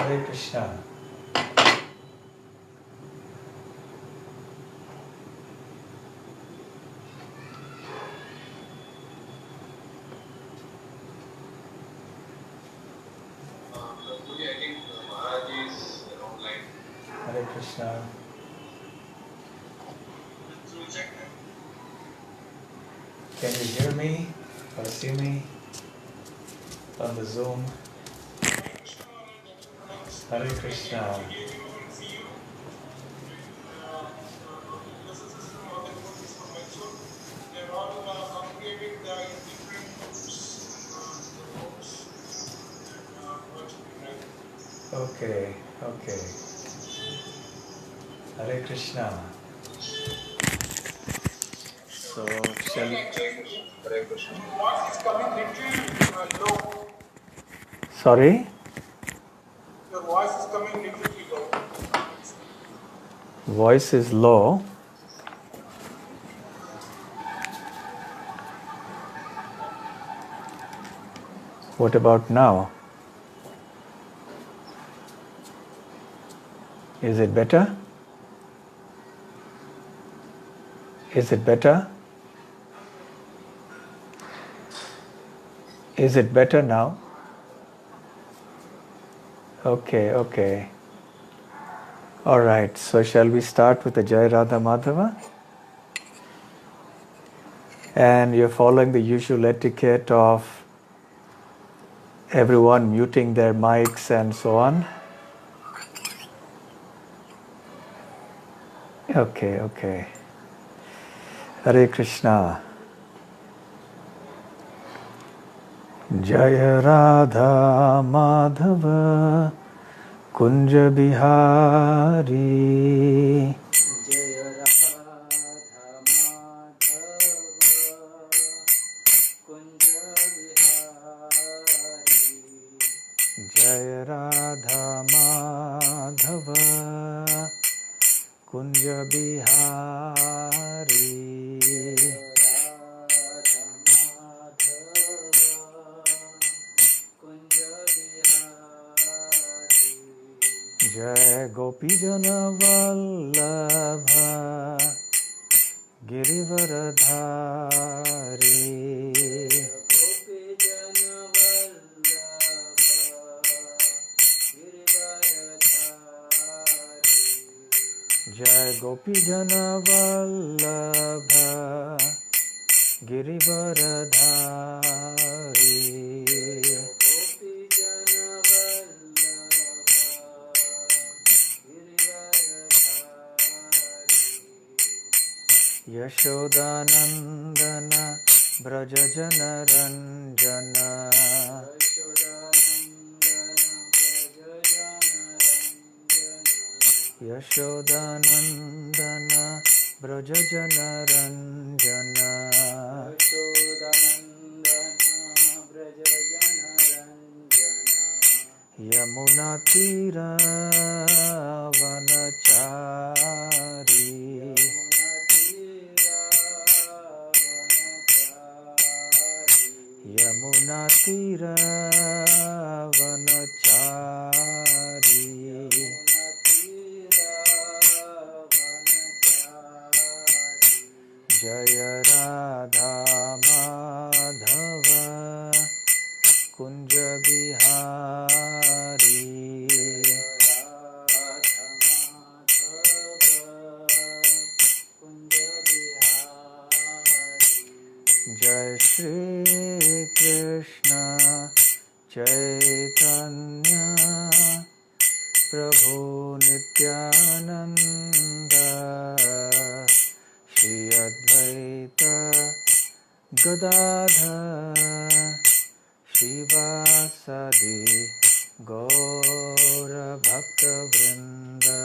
Hare Krishna. I think Maharaj is online. Hare Krishna. Can you hear me or see me on the Zoom? Hare Krishna. Okay, okay. Hare Krishna. So, shall we? Hare Krishna. Voice is coming little low. Sorry? Your voice is coming little low. Voice is low. What about now? Is it better? Is it better? Is it better now? Okay, okay. All right, so shall we start with the Jai Radha Madhava? And you're following the usual etiquette of everyone muting their mics and so on. Okay, okay. Hare Krishna. Jaya Radha Madhava Kunja Bihari. Jaya Radha Madhava Kunja Bihari. Jaya Radha Madhava Kunja Bihari. Jai Gopi Jana Vallabha Girivaradhari. Jai Gopi Jana Vallabha Girivaradhari. Yashodanandana Brajajana Ranjana. Yashodanandana Brajajana Ranjana. Yamuna Tira Vanachari. Yamuna Tira Vanachari. Jaya Radha Madhava Kunja Bihari. Jai Shri Krishna Chaitanya Prabhu Nityananda Shri Advaita Gadadhar Shivasadi Gaura Bhakta Vrinda.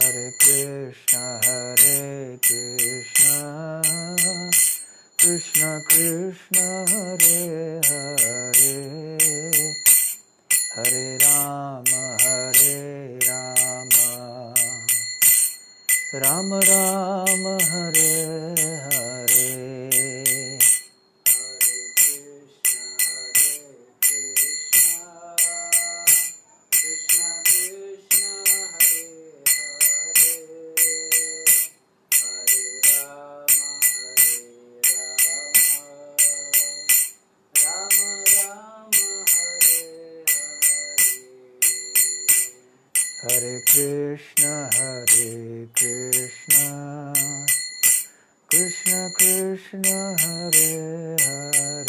Hare Krishna, Krishna Krishna, Hare Hare, Hare Rama, Rama Rama, Hare Hare. Hare Krishna, Krishna Krishna, Hare Hare,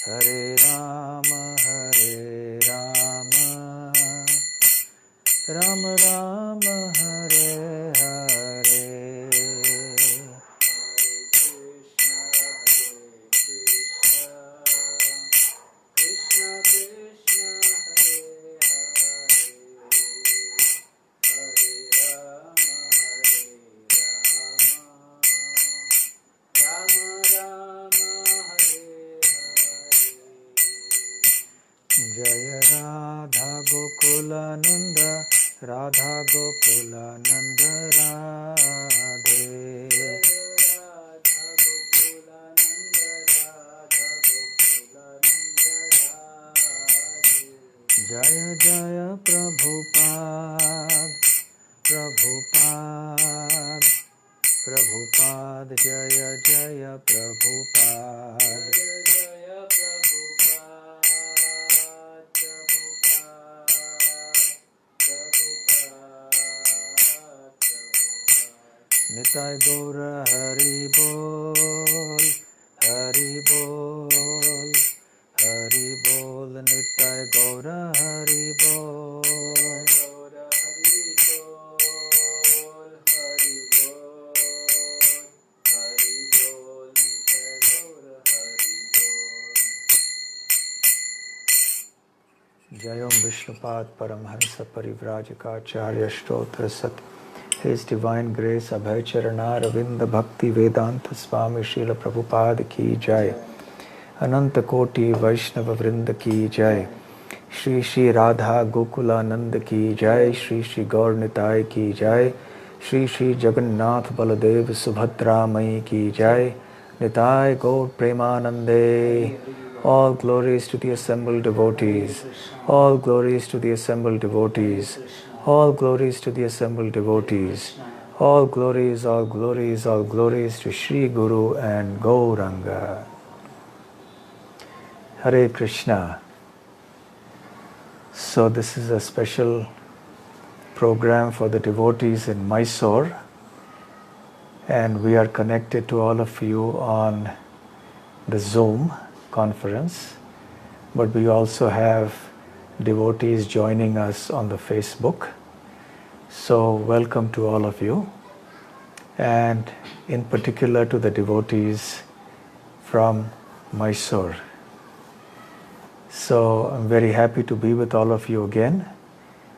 Hare Rama, Rama Rama, Hare Hare. Jaya Radha Gokula Nanda, Radha Gokula Nanda Radhe. Jaya Jaya Prabhupada, Prabhupada, Prabhupada, Jaya Jaya Prabhupada. Nitai Gaura Hari Bol, Hari Bol, Hari Bol, Nitai Gaura Hari Bol. Jayom Vishnupad Paramhansa Parivrajaka Shtotra Sat. His Divine Grace Abhay Charana Ravinda Bhakti Vedanta Swami Srila Prabhupada Ki Jai. Ananta Koti Vaishnava Vrinda Ki Jai. Shri Shri Radha Gokula Nanda Ki Jai. Shri Shri Gaur Nitai Ki Jai. Shri Shri Jagannath Baladev Subhadra Mai Ki Jai. Nitai Gaur Premanande. All glories to the assembled devotees. All glories to the assembled devotees. All glories to the assembled devotees. All glories, all glories, all glories to Sri Guru and Gauranga. Hare Krishna. So this is a special program for the devotees in Mysore, and we are connected to all of you on the Zoom conference, but we also have devotees joining us on the Facebook. So welcome to all of you, and in particular to the devotees from Mysore. So I'm very happy to be with all of you again.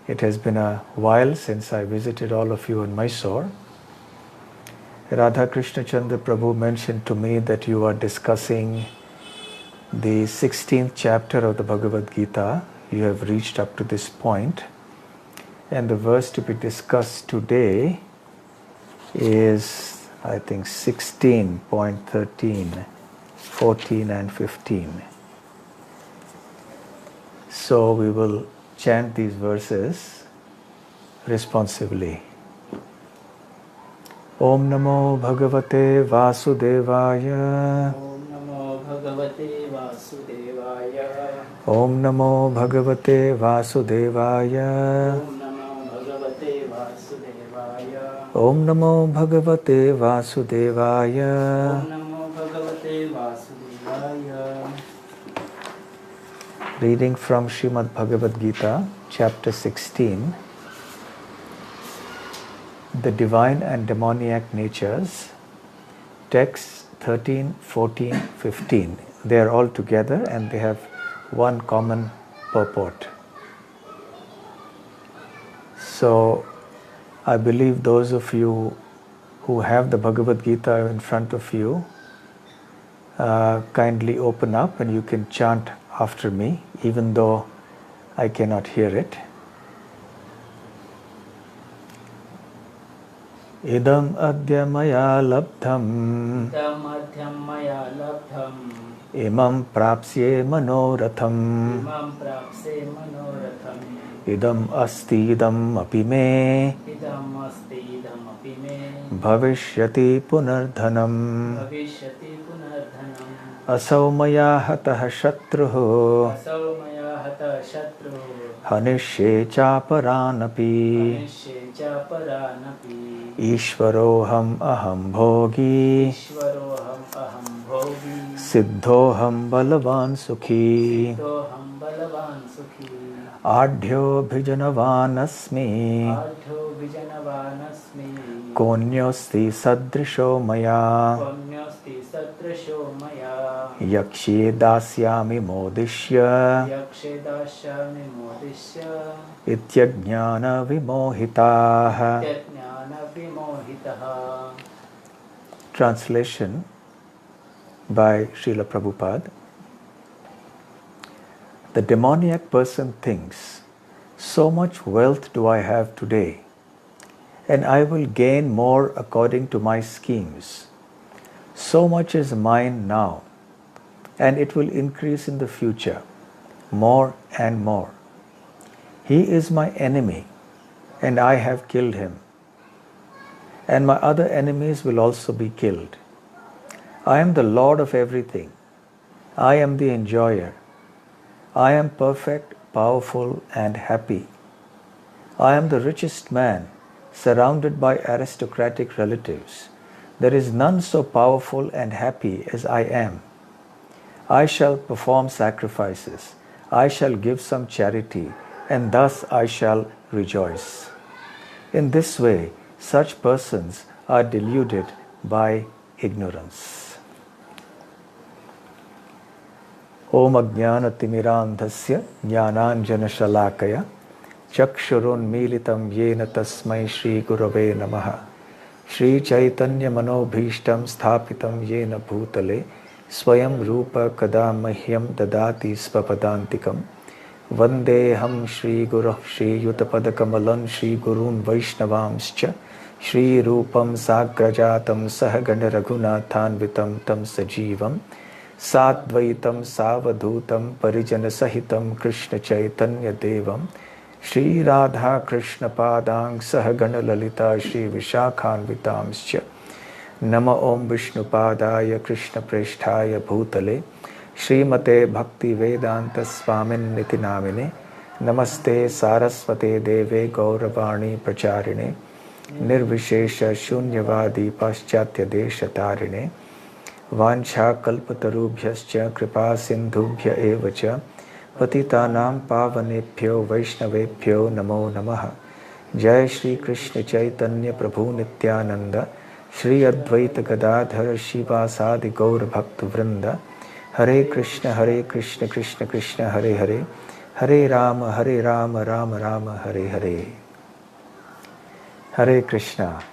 It has been a while since I visited all of you in Mysore. Radha Krishna Chandra Prabhu mentioned to me that you are discussing the 16th chapter of the Bhagavad Gita. You have reached up to this point. And the verse to be discussed today is, I think, 16.13, 14 and 15. So we will chant these verses responsively. Om Namo Bhagavate Vasudevaya. Om Namo Bhagavate Vasudevaya. Om Namo Bhagavate Vasudevaya. Om Namo Bhagavate Vasudevaya. Om Namo Bhagavate Vasudevaya. Om Namo Bhagavate Vasudevaya. Reading from Srimad Bhagavad Gita, chapter 16. The Divine and Demoniac Natures, texts 13, 14, 15. They are all together and they have one common purport. So I believe those of you who have the Bhagavad Gita in front of you, kindly open up and you can chant after me, even though I cannot hear it. Idam adya maya labdham Idam adhyam maya labdham imam prapsye manoratham imam prapse manoratham idam asti idam api me idam asti idam api me bhavishyati punardhanam bhavishyati punardhanam asau maya hatah shatruh asau maya hata shatru hanishye chaparanapi anishye cha paranapi ishvaroham aham bhogi ishvaroham aham bhogi siddhoham balavan sukhi siddhoham balavan sukhi adhyo bhijanavan asmi adho vijanavanasmi konyosti sadrisho maya Pamyasti satrasho maya yakshye dasyami modishya yakshe dashyami modishya ityajnana vimohitah. yajnana vimohitaha. Translation by Srila Prabhupada. The demoniac person thinks, so much wealth do I have today, and I will gain more according to my schemes. So much is mine now, and it will increase in the future, more and more. He is my enemy, and I have killed him. And my other enemies will also be killed. I am the Lord of everything. I am the enjoyer. I am perfect, powerful, and happy. I am the richest man, surrounded by aristocratic relatives. There is none so powerful and happy as I am. I shall perform sacrifices. I shall give some charity, and thus I shall rejoice. In this way, such persons are deluded by ignorance. Om Ajnana Timirandhasya Jnananjana Shalakaya Chakshurun Militam Yena Tasmai Shri Gurave Namaha Shri Chaitanya Manobhishtam Sthapitam Yena Bhutale Swayam Rupa Kadamahyam Dadati Svapadantikam Vandeham Shri Guru Shri Yutapadakamalan Shri Gurun Vaishnavamscha Shri Rupam Sagrajatam Sahagana Raghunathanvitam Tam Sajivam Sadvaitam Savadhutam Parijana Sahitam Krishna Chaitanya Devam Shri Radha Krishna Padang Sahagana Lalita Shri Vishakhanvitamscha Nama Om Vishnu Padaya Krishna Presthaya Bhutale Srimate Bhakti Vedanta Swamin Niti Namine Namaste Saraswate Deve Gauravani Pracharine Nirvishesha Shunyavadi Paschatya Deshatarine Vancha Kalpatarubhyascha Kripa Sindhubhya Evacha Patitanam Pavanebhyo Vaishnavebhyo Namo Namaha Jai Shri Krishna Chaitanya Prabhu Nityananda Shri Advaita Gadadhara Shivasadi Gaur Bhakta Vrinda Hare Krishna Krishna Krishna Hare Hare Hare Rama Rama Rama Hare Hare. Hare Krishna.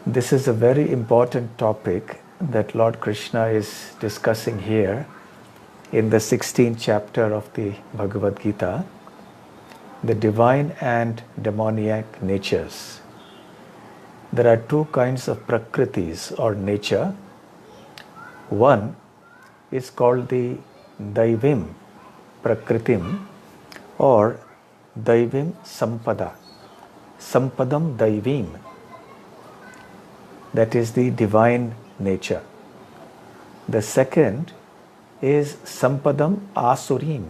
This is a very important topic that Lord Krishna is discussing here in the 16th chapter of the Bhagavad Gita, the divine and demoniac natures. There are two kinds of prakritis or nature. One is called the Daivim Prakritim or Daivim Sampada. Sampadam Daivim. That is the divine nature. The second is Sampadam Asurim,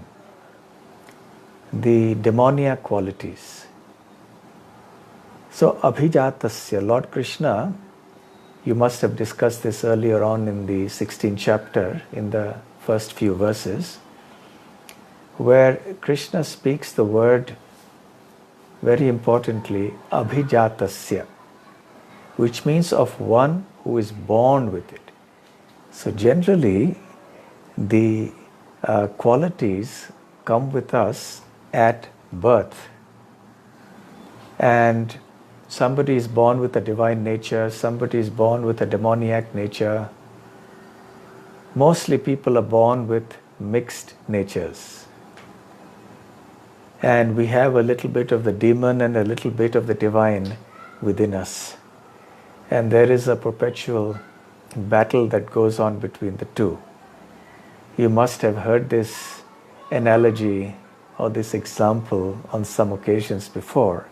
the demoniac qualities. So Abhijatasya, Lord Krishna, you must have discussed this earlier on in the 16th chapter, in the first few verses, where Krishna speaks the word, very importantly, Abhijatasya, which means of one who is born with it. So generally, the qualities come with us at birth. And somebody is born with a divine nature, somebody is born with a demoniac nature. Mostly people are born with mixed natures. And we have a little bit of the demon and a little bit of the divine within us. And there is a perpetual battle that goes on between the two. You must have heard this analogy or this example on some occasions before.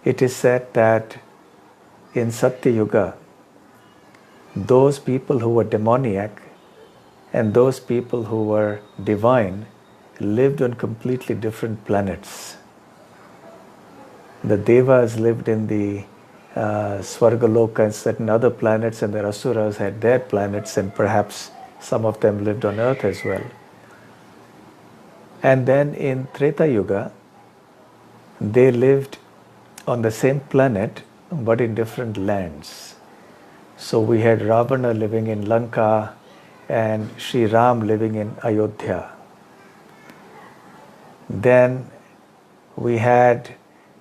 It is said that in Satya Yuga, those people who were demoniac and those people who were divine lived on completely different planets. The Devas lived in the Swargaloka and certain other planets, and the Asuras had their planets, and perhaps some of them lived on earth as well. And then in Treta Yuga, they lived on the same planet but in different lands. So we had Ravana living in Lanka and Sri Ram living in Ayodhya. Then we had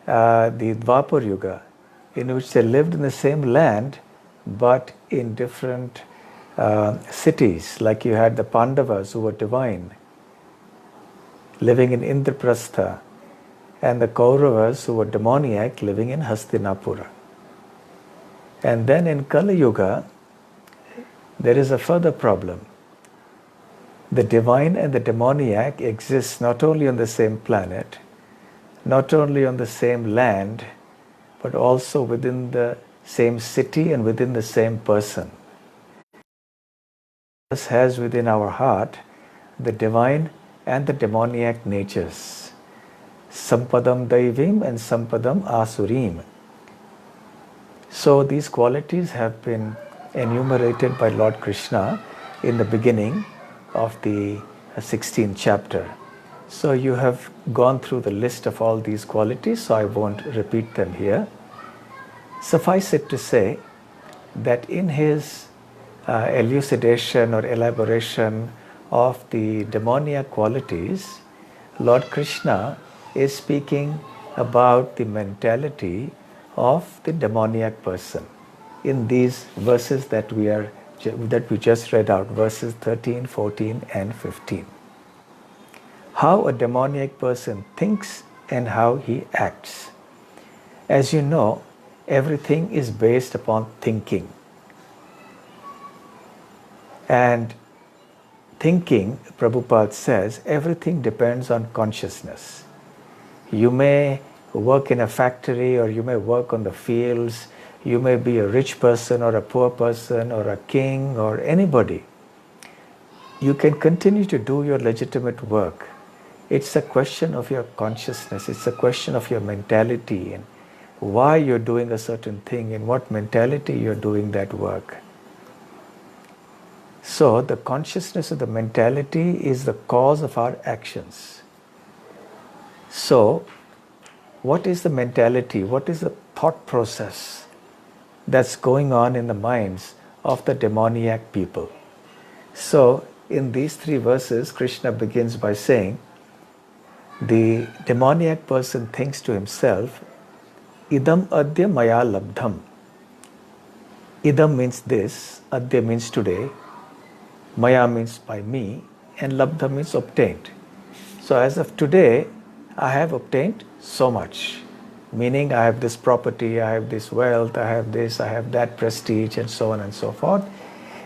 the Dwapar Yuga, in which they lived in the same land but in different cities. Like you had the Pandavas who were divine living in Indraprastha, and the Kauravas who were demoniac living in Hastinapura. And then in Kali Yuga, there is a further problem. The divine and the demoniac exist not only on the same planet, not only on the same land, but also within the same city and within the same person. Us has within our heart the divine and the demoniac natures, Sampadam Daivim and Sampadam Asurim. So these qualities have been enumerated by Lord Krishna in the beginning of the 16th chapter. So you have gone through the list of all these qualities, so I won't repeat them here. Suffice it to say that in his elucidation or elaboration of the demoniac qualities, Lord Krishna is speaking about the mentality of the demoniac person in these verses that we just read out, verses 13, 14 and 15. How a demoniac person thinks and how he acts. As you know, everything is based upon thinking. And thinking, Prabhupada says, everything depends on consciousness. You may work in a factory, or you may work on the fields, you may be a rich person or a poor person or a king or anybody. You can continue to do your legitimate work. It's a question of your consciousness, it's a question of your mentality and why you're doing a certain thing, in what mentality you're doing that work. So the consciousness of the mentality is the cause of our actions. So what is the mentality? What is the thought process that's going on in the minds of the demoniac people? So in these three verses, Krishna begins by saying, the demoniac person thinks to himself, Idam adya maya labdham. Idam means this, adya means today, maya means by me, and labdha means obtained. So as of today, I have obtained so much. Meaning I have this property, I have this wealth, I have this, I have that prestige, and so on and so forth.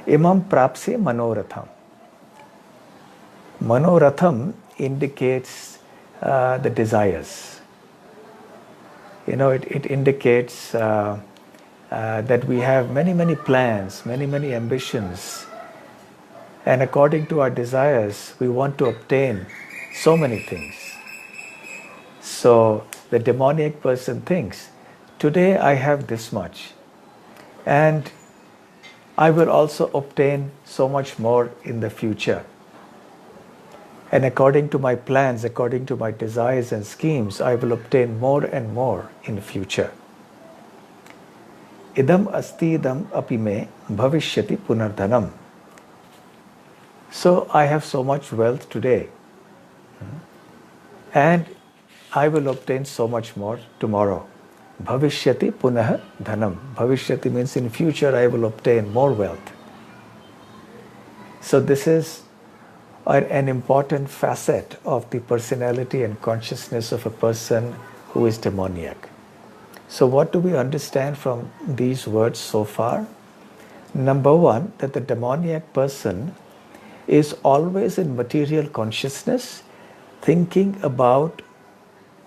Imam prapse manoratham. Manoratham indicates the desires. You know, it indicates that we have many plans, many ambitions. And according to our desires, we want to obtain so many things. So the demoniac person thinks, today I have this much, and I will also obtain so much more in the future. And according to my plans, according to my desires and schemes, I will obtain more and more in the future. Idam asti idam apime bhavishyati punardhanam. So I have so much wealth today. And I will obtain so much more tomorrow. Bhavishyati punaha dhanam. Bhavishyati means in future I will obtain more wealth. So this is an important facet of the personality and consciousness of a person who is demoniac. So what do we understand from these words so far? Number one, that the demoniac person is always in material consciousness, thinking about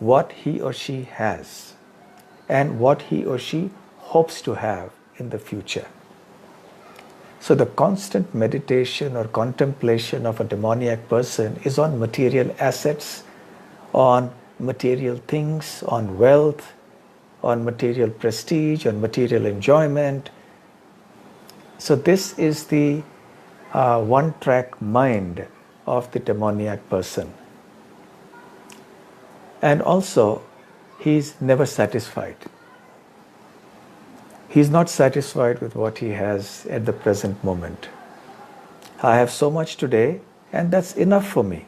what he or she has and what he or she hopes to have in the future. So the constant meditation or contemplation of a demoniac person is on material assets, on material things, on wealth, on material prestige, on material enjoyment. So this is the one-track mind of the demoniac person. And also, he's never satisfied. He's not satisfied with what he has at the present moment. I have so much today, and that's enough for me.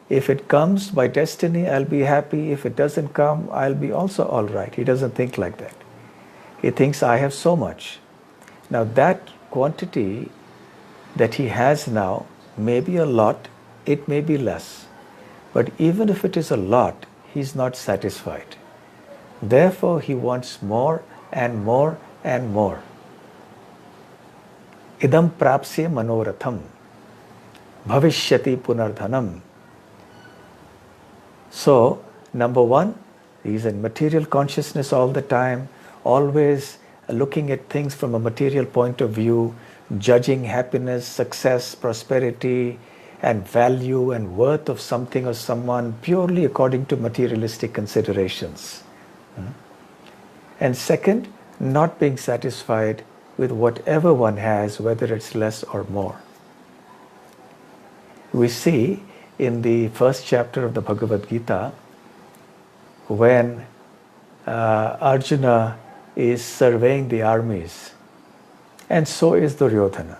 If it comes by destiny, I'll be happy. If it doesn't come, I'll be also all right. He doesn't think like that. He thinks, I have so much. Now that quantity that he has now may be a lot, it may be less. But even if it is a lot, he's not satisfied. Therefore, he wants more and more and more. Idam prapsya manoratham bhavishyati punardhanam. So, number one, he's in material consciousness all the time, always looking at things from a material point of view, judging happiness, success, prosperity, and value and worth of something or someone purely according to materialistic considerations. And second, not being satisfied with whatever one has, whether it's less or more. We see in the first chapter of the Bhagavad Gita, when Arjuna is surveying the armies, and so is Duryodhana.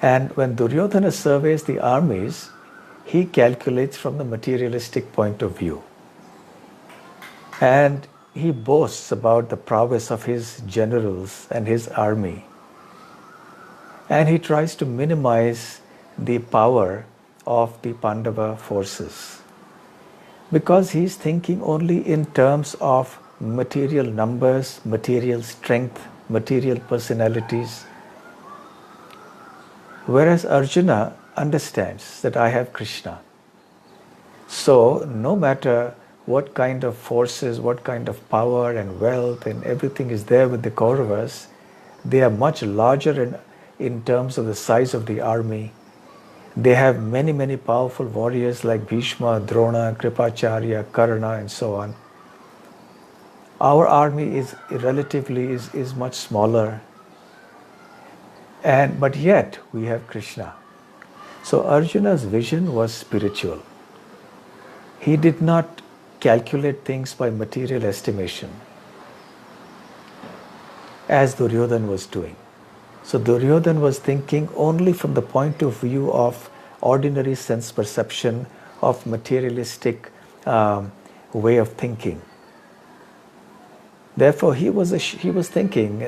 And when Duryodhana surveys the armies, he calculates from the materialistic point of view. And he boasts about the prowess of his generals and his army. And he tries to minimize the power of the Pandava forces, because he's thinking only in terms of material numbers, material strength, material personalities. Whereas Arjuna understands that I have Krishna. So no matter what kind of forces, what kind of power and wealth and everything is there with the Kauravas, they are much larger in terms of the size of the army. They have many, many powerful warriors like Bhishma, Drona, Kripacharya, Karna, and so on. Our army is relatively much smaller, but yet we have Krishna. So Arjuna's vision was spiritual. He did not calculate things by material estimation, as Duryodhana was doing. So Duryodhana was thinking only from the point of view of ordinary sense perception, of materialistic way of thinking. Therefore, he was thinking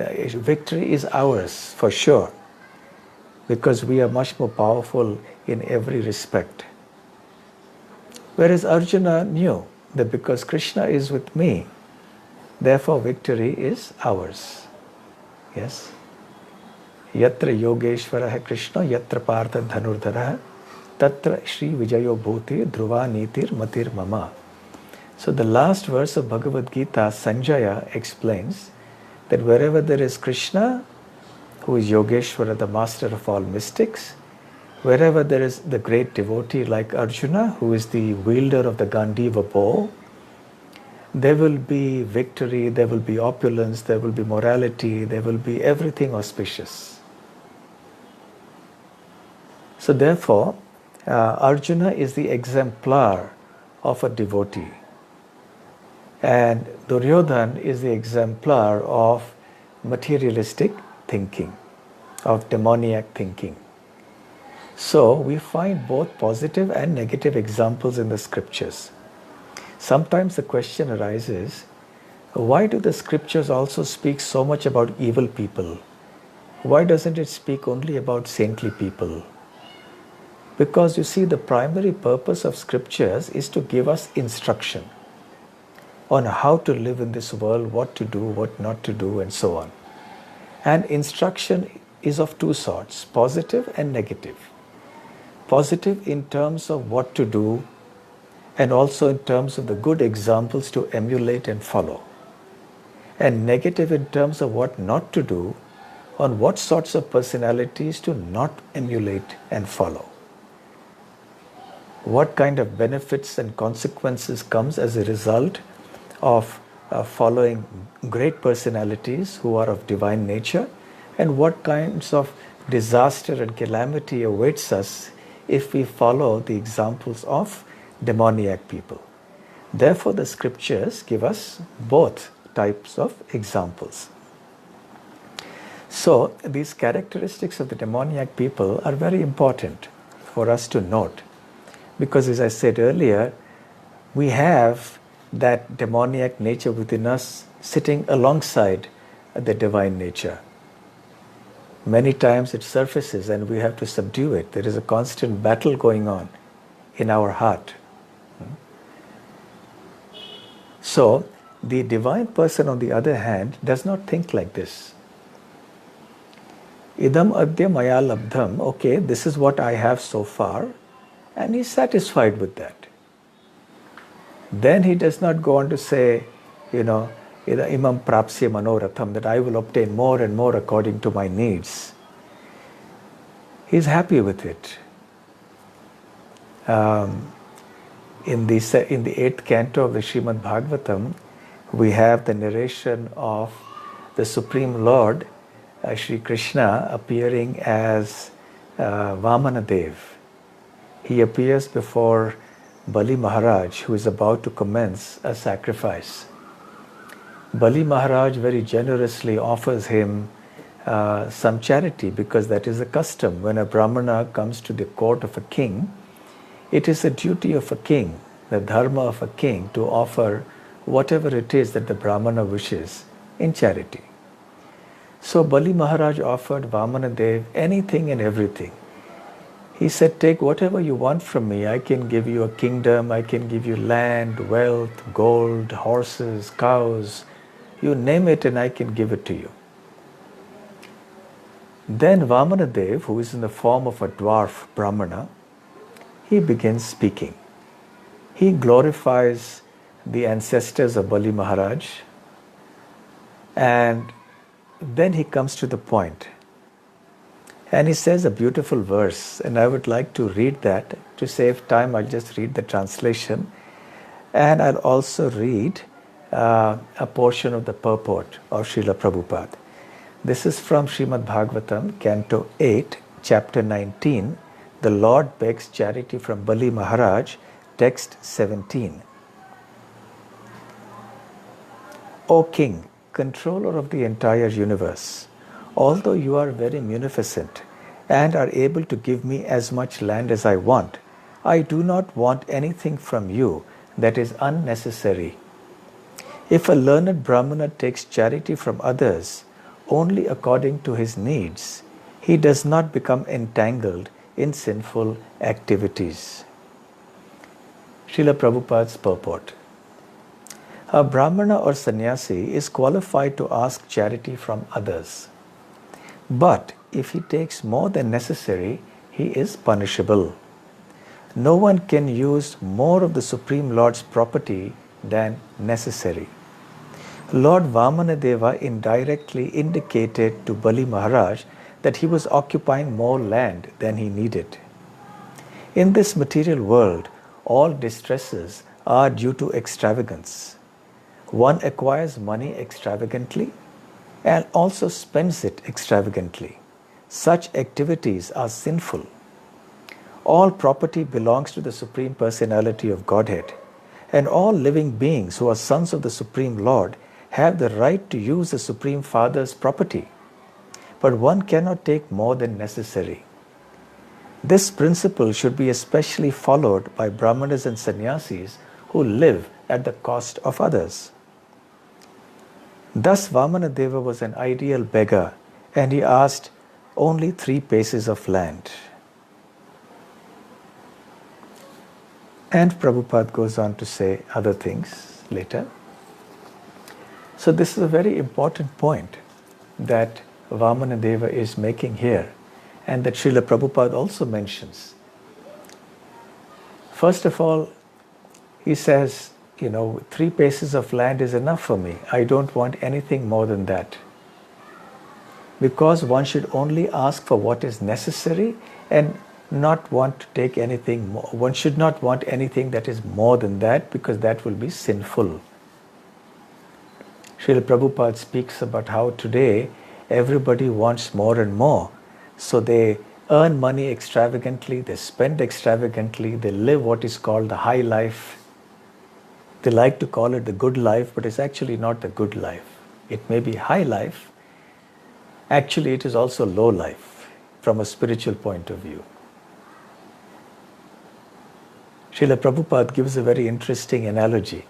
victory is ours for sure, because we are much more powerful in every respect. Whereas Arjuna knew that because Krishna is with me, therefore victory is ours. Yes? Yatra Yogeshwaraha Krishna, Yatra Partha Dhanurdharaha, Tatra Shri Vijayo Bhuti Dhruva Nitir Matir Mama. So the last verse of Bhagavad Gita, Sanjaya explains that wherever there is Krishna, who is Yogeshwara, the master of all mystics, wherever there is the great devotee like Arjuna, who is the wielder of the Gandiva bow, there will be victory, there will be opulence, there will be morality, there will be everything auspicious. So therefore, Arjuna is the exemplar of a devotee. And Duryodhana is the exemplar of materialistic thinking, of demoniac thinking. So we find both positive and negative examples in the scriptures. Sometimes the question arises, why do the scriptures also speak so much about evil people? Why doesn't it speak only about saintly people? Because you see, the primary purpose of scriptures is to give us instruction on how to live in this world, what to do, what not to do, and so on. And instruction is of two sorts, positive and negative. Positive in terms of what to do, and also in terms of the good examples to emulate and follow. And negative in terms of what not to do, on what sorts of personalities to not emulate and follow. What kind of benefits and consequences comes as a result of following great personalities who are of divine nature, and what kinds of disaster and calamity awaits us if we follow the examples of demoniac people. Therefore, the scriptures give us both types of examples. So, these characteristics of the demoniac people are very important for us to note, because as I said earlier, we have that demoniac nature within us sitting alongside the divine nature. Many times it surfaces and we have to subdue it. There is a constant battle going on in our heart. So, the divine person, on the other hand, does not think like this. Idam adya maya labdham, okay, this is what I have so far, and he's satisfied with that. Then he does not go on to say, imam prapsya manoratham, that I will obtain more and more according to my needs. He's happy with it. In the 8th canto of the Srimad Bhagavatam, we have the narration of the Supreme Lord, Shri Krishna, appearing as Vamana Dev. He appears before Bali Maharaj, who is about to commence a sacrifice. Bali Maharaj very generously offers him some charity, because that is a custom. When a Brahmana comes to the court of a king, it is the duty of a king, the dharma of a king, to offer whatever it is that the Brahmana wishes in charity. So Bali Maharaj offered Vamana Dev anything and everything. He said, take whatever you want from me. I can give you a kingdom, I can give you land, wealth, gold, horses, cows. You name it and I can give it to you. Then Vamana Dev, who is in the form of a dwarf Brahmana, he begins speaking. He glorifies the ancestors of Bali Maharaj, and then he comes to the point. And he says a beautiful verse, and I would like to read that. To save time, I'll just read the translation. And I'll also read a portion of the purport of Srila Prabhupada. This is from Srimad Bhagavatam, Canto 8, Chapter 19. The Lord begs charity from Bali Maharaj, text 17. O King, controller of the entire universe, although you are very munificent and are able to give me as much land as I want, I do not want anything from you that is unnecessary. If a learned Brahmana takes charity from others only according to his needs, he does not become entangled in sinful activities. Srila Prabhupada's purport. A Brahmana or sannyasi is qualified to ask charity from others. But if he takes more than necessary, he is punishable. No one can use more of the Supreme Lord's property than necessary. Lord Vamanadeva indirectly indicated to Bali Maharaj that he was occupying more land than he needed. In this material world, all distresses are due to extravagance. One acquires money extravagantly and also spends it extravagantly. Such activities are sinful. All property belongs to the Supreme Personality of Godhead, and all living beings who are sons of the Supreme Lord have the right to use the Supreme Father's property. But one cannot take more than necessary. This principle should be especially followed by Brahmanas and Sannyasis who live at the cost of others. Thus Vamanadeva was an ideal beggar, and he asked only 3 paces of land. And Prabhupada goes on to say other things later. So this is a very important point that Vamanadeva is making here, and that Srila Prabhupada also mentions. First of all, he says, 3 paces of land is enough for me. I don't want anything more than that. Because one should only ask for what is necessary and not want to take anything more. One should not want anything that is more than that, because that will be sinful. Srila Prabhupada speaks about how today everybody wants more and more. So they earn money extravagantly, they spend extravagantly, they live what is called the high life. They like to call it the good life, but it's actually not the good life. It may be high life. Actually, it is also low life from a spiritual point of view. Srila Prabhupada gives a very interesting analogy.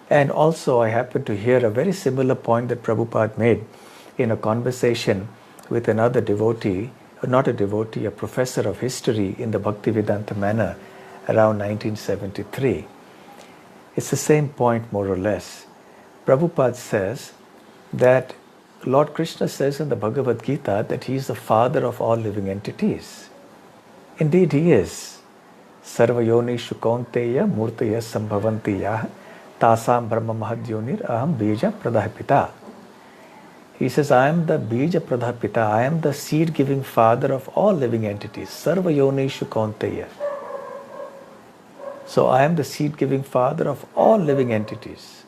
And also I happened to hear a very similar point that Prabhupada made in a conversation with another devotee, not a devotee, a professor of history in the Bhaktivedanta manner around 1973. It's the same point more or less. Prabhupada says that Lord Krishna says in the Bhagavad Gita that he is the father of all living entities. Indeed he is. Sarvayonishu kaunteya murtaya sambhavanti yah tasam brahma mahadyonir aham bija pradhapita. He says, I am the bija pradhapita, I am the seed-giving father of all living entities. Sarvayonishu kaunteya. So I am the seed-giving father of all living entities.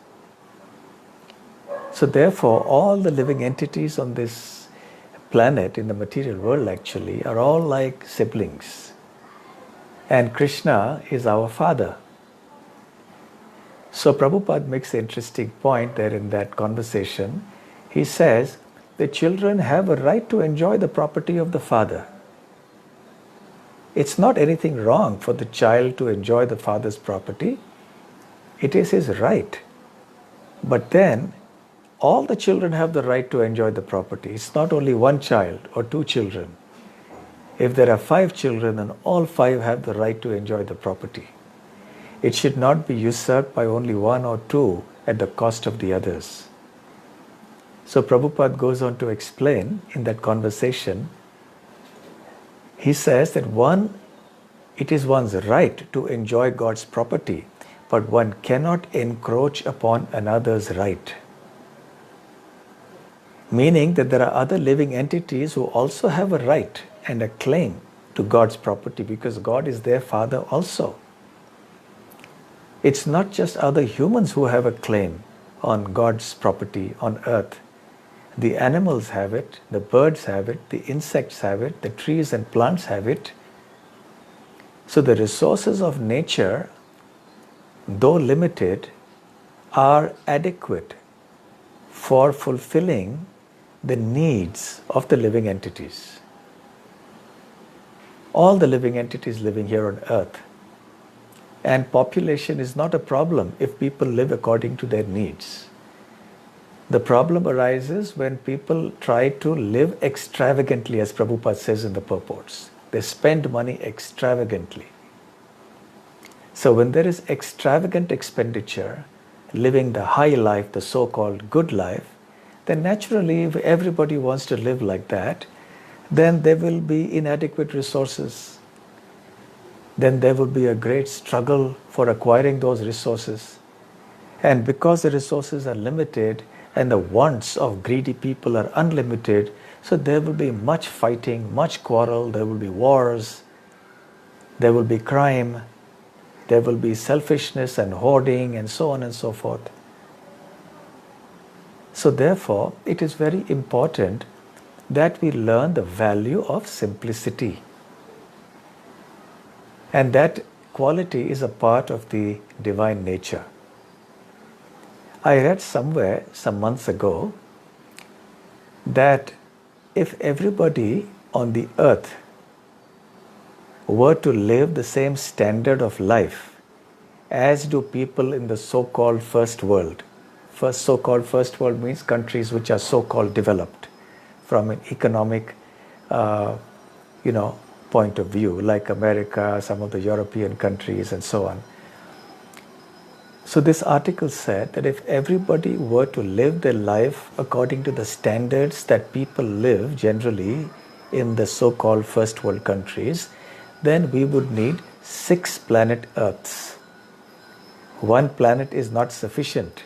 So therefore, all the living entities on this planet, in the material world actually, are all like siblings. And Krishna is our father. So Prabhupada makes an interesting point there in that conversation. He says, the children have a right to enjoy the property of the father. It's not anything wrong for the child to enjoy the father's property. It is his right. But then, all the children have the right to enjoy the property. It's not only one child or 2 children. If there are 5 children, then all 5 have the right to enjoy the property. It should not be usurped by only 1 or 2 at the cost of the others. So Prabhupada goes on to explain in that conversation. He says that it is one's right to enjoy God's property, but one cannot encroach upon another's right. Meaning that there are other living entities who also have a right and a claim to God's property, because God is their father also. It's not just other humans who have a claim on God's property on earth. The animals have it, the birds have it, the insects have it, the trees and plants have it. So the resources of nature, though limited, are adequate for fulfilling the needs of the living entities. All the living entities living here on earth. And population is not a problem if people live according to their needs. The problem arises when people try to live extravagantly, as Prabhupada says in the purports. They spend money extravagantly. So when there is extravagant expenditure, living the high life, the so-called good life, then naturally if everybody wants to live like that, then there will be inadequate resources. Then there will be a great struggle for acquiring those resources. And because the resources are limited and the wants of greedy people are unlimited, so there will be much fighting, much quarrel, there will be wars, there will be crime, there will be selfishness and hoarding and so on and so forth. So therefore, it is very important that we learn the value of simplicity. And that quality is a part of the divine nature. I read somewhere some months ago that if everybody on the earth were to live the same standard of life as do people in the so-called first world. So-called first world means countries which are so-called developed from an economic, point of view, like America, some of the European countries, and so on. So this article said that if everybody were to live their life according to the standards that people live generally in the so-called first world countries, then we would need 6 planet Earths. 1 planet is not sufficient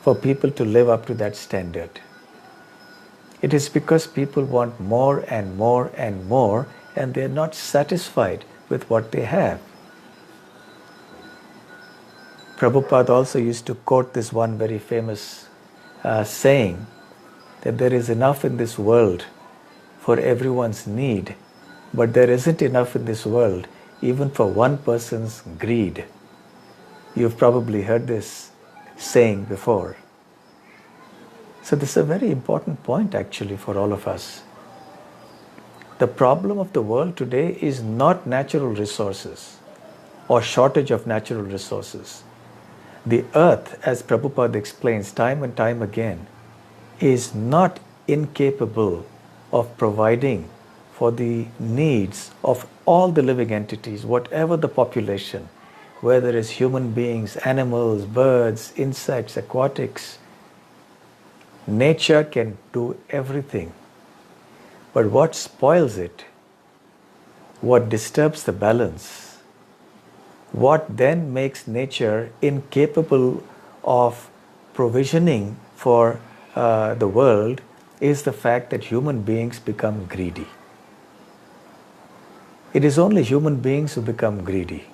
for people to live up to that standard. It is because people want more and more and more, and they are not satisfied with what they have. Prabhupada also used to quote this one very famous saying that there is enough in this world for everyone's need, but there isn't enough in this world even for one person's greed. You've probably heard this saying before. So this is a very important point actually for all of us. The problem of the world today is not natural resources or shortage of natural resources. The earth, as Prabhupada explains time and time again, is not incapable of providing for the needs of all the living entities, whatever the population, whether it's human beings, animals, birds, insects, aquatics. Nature can do everything. But what spoils it, what disturbs the balance, what then makes nature incapable of provisioning for the world is the fact that human beings become greedy. It is only human beings who become greedy.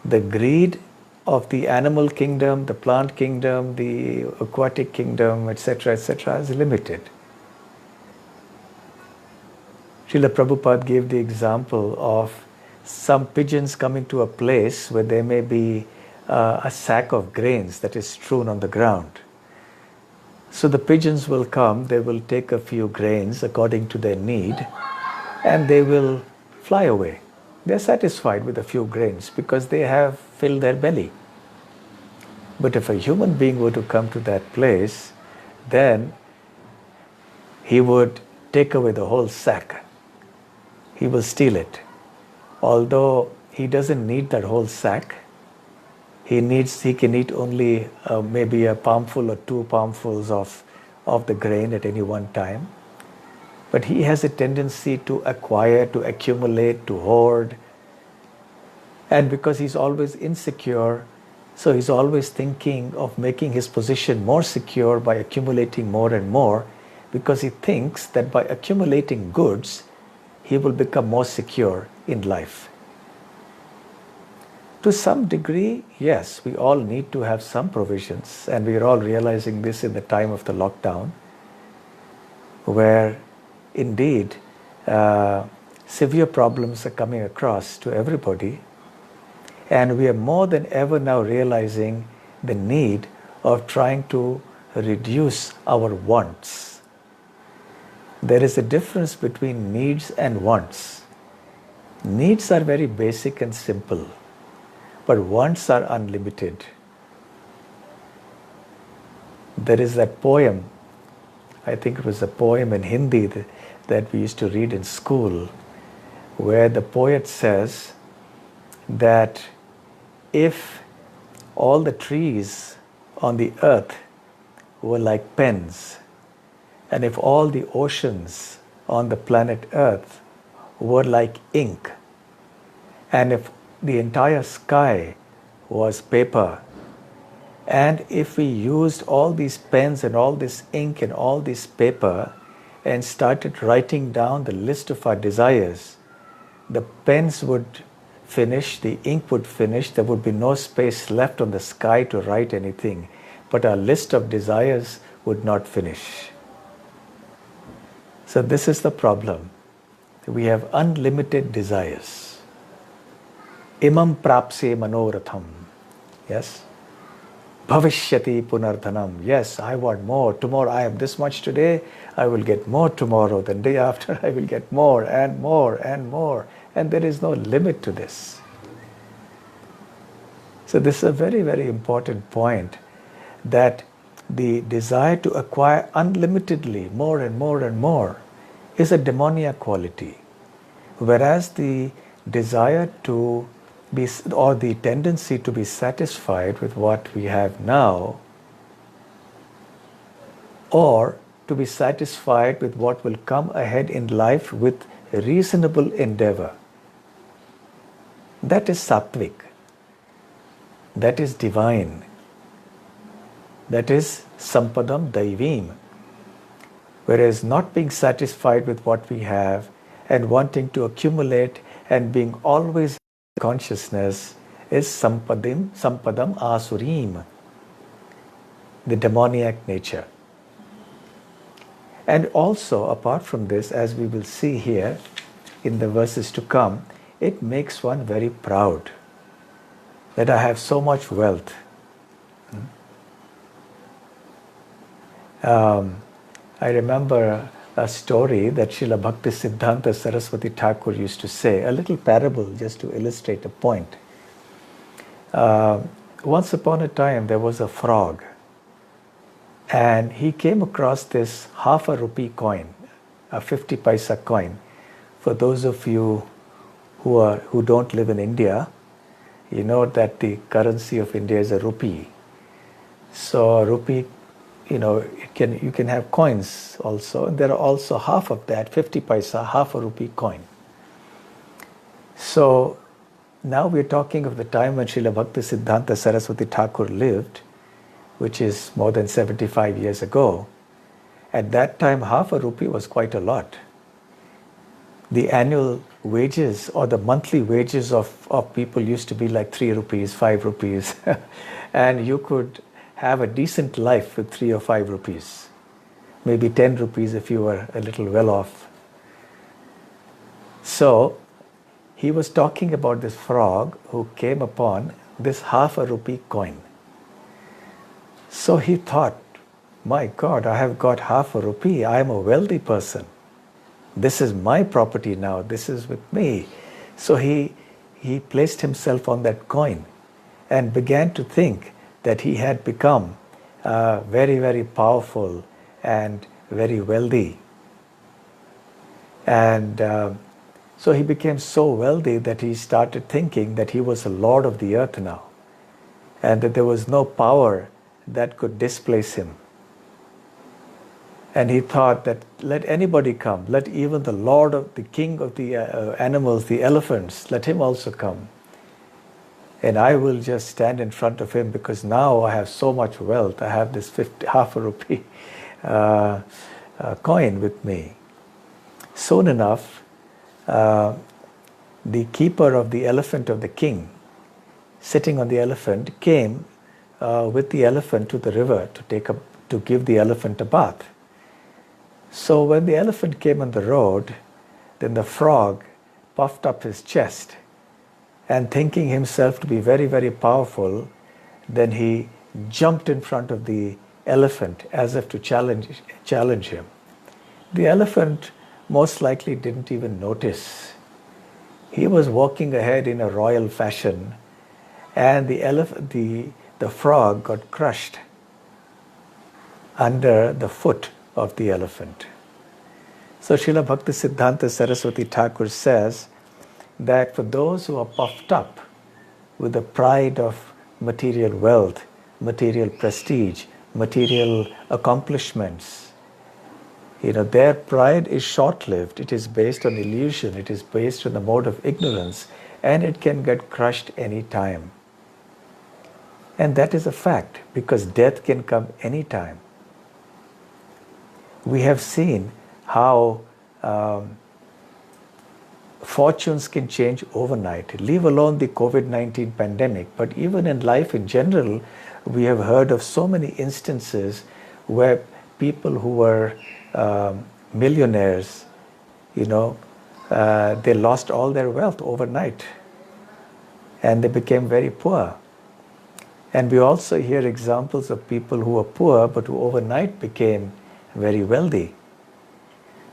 The greed of the animal kingdom, the plant kingdom, the aquatic kingdom, etc., is limited. Srila Prabhupada gave the example of some pigeons coming to a place where there may be a sack of grains that is strewn on the ground. So the pigeons will come, they will take a few grains according to their need, and they will fly away. They are satisfied with a few grains because they have filled their belly. But if a human being were to come to that place, then he would take away the whole sack. He will steal it. Although he doesn't need that whole sack, he can eat only maybe a palmful or 2 palmfuls of the grain at any one time. But he has a tendency to acquire, to accumulate, to hoard. And because he's always insecure, so he's always thinking of making his position more secure by accumulating more and more, because he thinks that by accumulating goods, he will become more secure in life. To some degree, yes, we all need to have some provisions, and we are all realizing this in the time of the lockdown, where indeed severe problems are coming across to everybody, and we are more than ever now realizing the need of trying to reduce our wants. There is a difference between needs and wants. Needs are very basic and simple, but wants are unlimited. There is that poem, I think it was a poem in Hindi that we used to read in school, where the poet says that if all the trees on the earth were like pens, and if all the oceans on the planet Earth were like ink, and if the entire sky was paper, and if we used all these pens and all this ink and all this paper and started writing down the list of our desires, the pens would finish, the ink would finish, there would be no space left on the sky to write anything, but our list of desires would not finish. So this is the problem. We have unlimited desires. Imam prapse manoratham. Yes? Bhavishyati punardhanam. Yes, I want more. Tomorrow I have this much today, I will get more tomorrow. The day after I will get more and more and more. And there is no limit to this. So this is a very, very important point, that the desire to acquire unlimitedly more and more and more is a demoniac quality, whereas the desire to be, or the tendency to be satisfied with what we have now, or to be satisfied with what will come ahead in life with reasonable endeavor, that is sattvic, that is divine, that is sampadam daivim. Whereas not being satisfied with what we have and wanting to accumulate and being always in consciousness is sampadam asurim, the demoniac nature. And also, apart from this, as we will see here in the verses to come, it makes one very proud that I have so much wealth. I remember a story that Srila Bhakti Siddhanta Saraswati Thakur used to say, a little parable just to illustrate a point. Once upon a time there was a frog, and he came across this half a rupee coin, a 50 paisa coin. For those of you who don't live in India, you know that the currency of India is a rupee. So a rupee, you can have coins also, and there are also half of that, 50 paisa, half a rupee coin. So now we're talking of the time when Srila Bhakti Siddhanta Saraswati Thakur lived, which is more than 75 years ago. At that time, half a rupee was quite a lot. The annual wages or the monthly wages of people used to be like 3 rupees, 5 rupees. And you could have a decent life with 3 or 5 rupees. Maybe 10 rupees if you were a little well off. So he was talking about this frog who came upon this half a rupee coin. So he thought, my God, I have got half a rupee. I am a wealthy person. This is my property now. This is with me. So he placed himself on that coin and began to think that he had become very, very powerful and very wealthy. And so he became so wealthy that he started thinking that he was a lord of the earth now, and that there was no power that could displace him. And he thought that let anybody come, let even the lord of the king of the animals, the elephants, let him also come. And I will just stand in front of him because now I have so much wealth. I have this half a rupee coin with me. Soon enough, the keeper of the elephant of the king, sitting on the elephant, came with the elephant to the river to give the elephant a bath. So when the elephant came on the road, then the frog puffed up his chest, and thinking himself to be very, very powerful, then he jumped in front of the elephant as if to challenge him. The elephant most likely didn't even notice. He was walking ahead in a royal fashion, and the frog got crushed under the foot of the elephant. So Srila Bhakti Siddhanta Saraswati Thakur says that for those who are puffed up with the pride of material wealth, material prestige, material accomplishments, their pride is short-lived. It is based on illusion. It is based on the mode of ignorance, and it can get crushed any time. And that is a fact, because death can come any time. We have seen how fortunes can change overnight, leave alone the COVID-19 pandemic. But even in life in general, we have heard of so many instances where people who were millionaires, they lost all their wealth overnight and they became very poor. And we also hear examples of people who were poor but who overnight became very wealthy.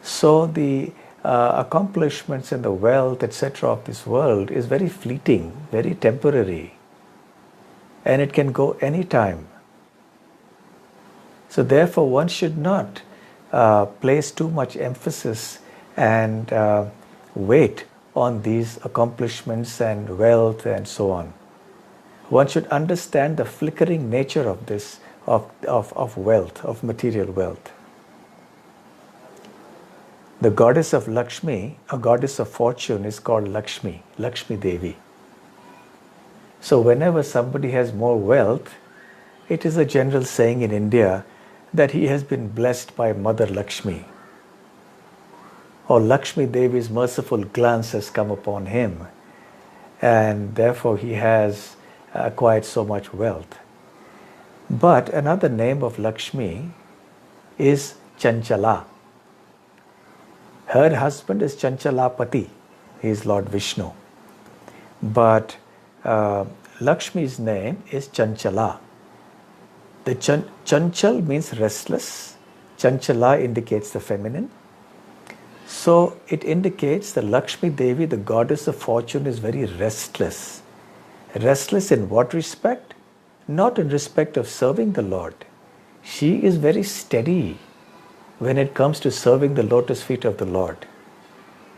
So the accomplishments and the wealth, etc. of this world is very fleeting, very temporary. and it can go anytime. So therefore one should not place too much emphasis and weight on these accomplishments and wealth and so on. One should understand the flickering nature of this, of wealth, of material wealth. The goddess of Lakshmi, a goddess of fortune, is called Lakshmi, Lakshmi Devi. So whenever somebody has more wealth, it is a general saying in India that he has been blessed by Mother Lakshmi, or Lakshmi Devi's merciful glance has come upon him, and therefore he has acquired so much wealth. But another name of Lakshmi is Chanchala. Her husband is Chanchalapati, he is Lord Vishnu. But Lakshmi's name is Chanchala. The Chanchal means restless. Chanchala indicates the feminine. So it indicates that Lakshmi Devi, the goddess of fortune, is very restless. Restless in what respect? Not in respect of serving the Lord. She is very steady when it comes to serving the lotus feet of the Lord.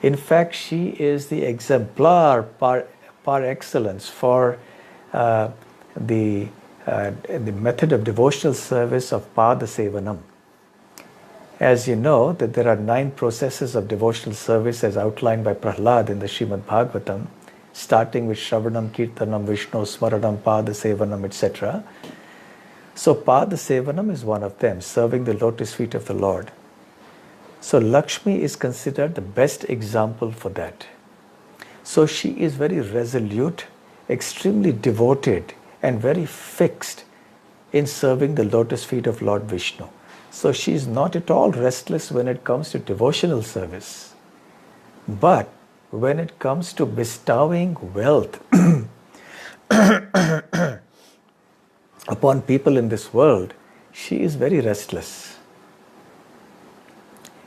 In fact, she is the exemplar par excellence for the method of devotional service of Pada Sevanam. As you know, that there are 9 processes of devotional service as outlined by Prahlad in the Srimad Bhagavatam, starting with Shravanam, Kirtanam, Vishnu, Smaranam, Pada Sevanam, etc. So Pada Sevanam is one of them, serving the lotus feet of the Lord. So Lakshmi is considered the best example for that. So she is very resolute, extremely devoted, and very fixed in serving the lotus feet of Lord Vishnu. So she is not at all restless when it comes to devotional service. But when it comes to bestowing wealth upon people in this world, she is very restless.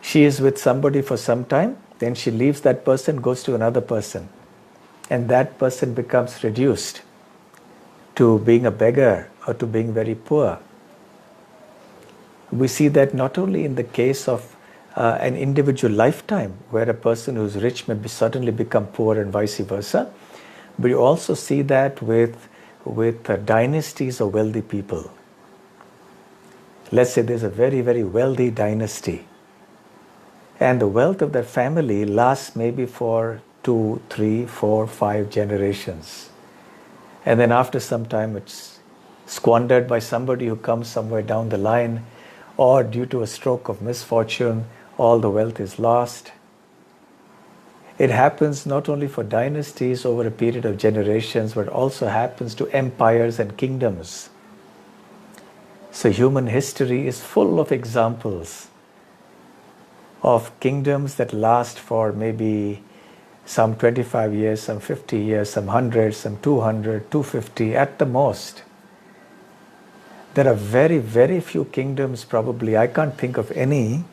She is with somebody for some time, then she leaves that person, goes to another person, and that person becomes reduced to being a beggar or to being very poor. We see that not only in the case of an individual lifetime, where a person who is rich may suddenly become poor and vice versa, but you also see that with dynasties of wealthy people. Let's say there's a very, very wealthy dynasty, and the wealth of that family lasts maybe for 2, 3, 4, 5 generations. And then after some time it's squandered by somebody who comes somewhere down the line, or due to a stroke of misfortune, all the wealth is lost. It happens not only for dynasties over a period of generations, but also happens to empires and kingdoms. So human history is full of examples of kingdoms that last for maybe some 25 years, some 50 years, some 100, some 200, 250 at the most. There are very, very few kingdoms, probably, I can't think of any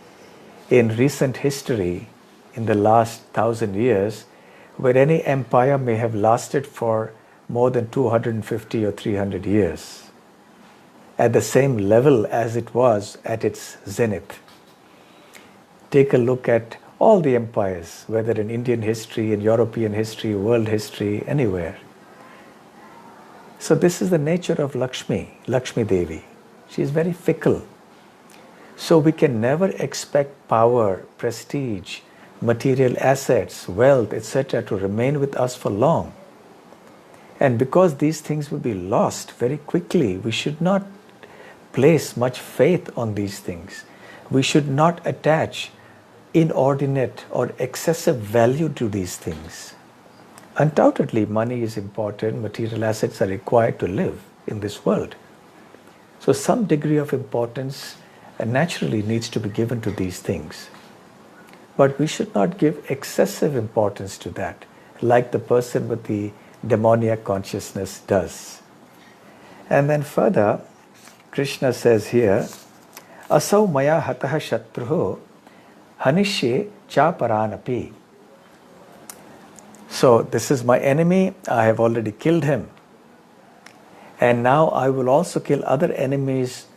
in recent history in the last 1,000 years where any empire may have lasted for more than 250 or 300 years at the same level as it was at its zenith. Take a look at all the empires, whether in Indian history, in European history, world history, anywhere. So this is the nature of Lakshmi, Lakshmi Devi. She is very fickle. So we can never expect power, prestige, material assets, wealth, etc. to remain with us for long. And because these things will be lost very quickly, we should not place much faith on these things. We should not attach inordinate or excessive value to these things. Undoubtedly, money is important, material assets are required to live in this world. So some degree of importance naturally needs to be given to these things. But we should not give excessive importance to that, like the person with the demoniac consciousness does. And then further, Krishna says here, Asau maya hataha shatruho hanishye cha paranapi. So this is my enemy, I have already killed him. And now I will also kill other enemies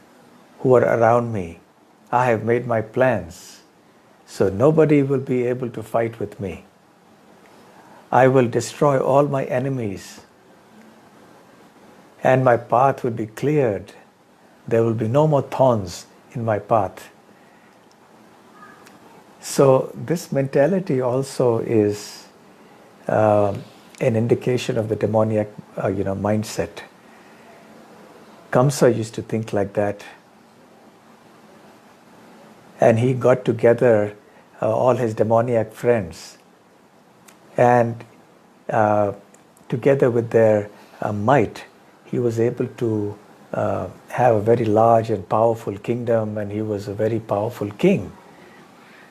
who are around me. I have made my plans, so nobody will be able to fight with me. I will destroy all my enemies, and my path will be cleared. There will be no more thorns in my path. So this mentality also is an indication of the demoniac mindset. Kamsa used to think like that. And he got together all his demoniac friends, and together with their might, he was able to have a very large and powerful kingdom, and he was a very powerful king.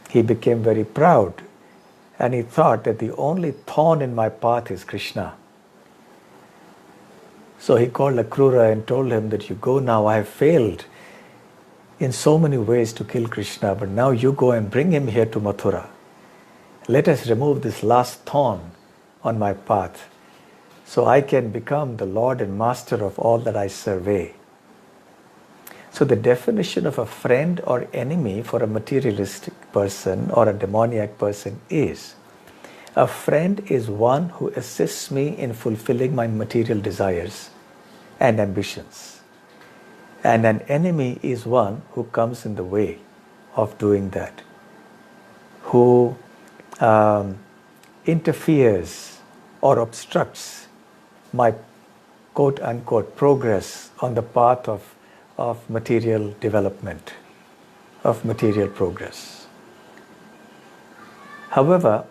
He became very proud, and he thought that the only thorn in my path is Krishna. So he called Akrura and told him that you go now, I have failed in so many ways to kill Krishna, but now you go and bring him here to Mathura. Let us remove this last thorn on my path, so I can become the Lord and Master of all that I survey. So the definition of a friend or enemy for a materialistic person or a demoniac person is, a friend is one who assists me in fulfilling my material desires and ambitions. And an enemy is one who comes in the way of doing that, who interferes or obstructs my quote-unquote progress on the path of material development, of material progress. However,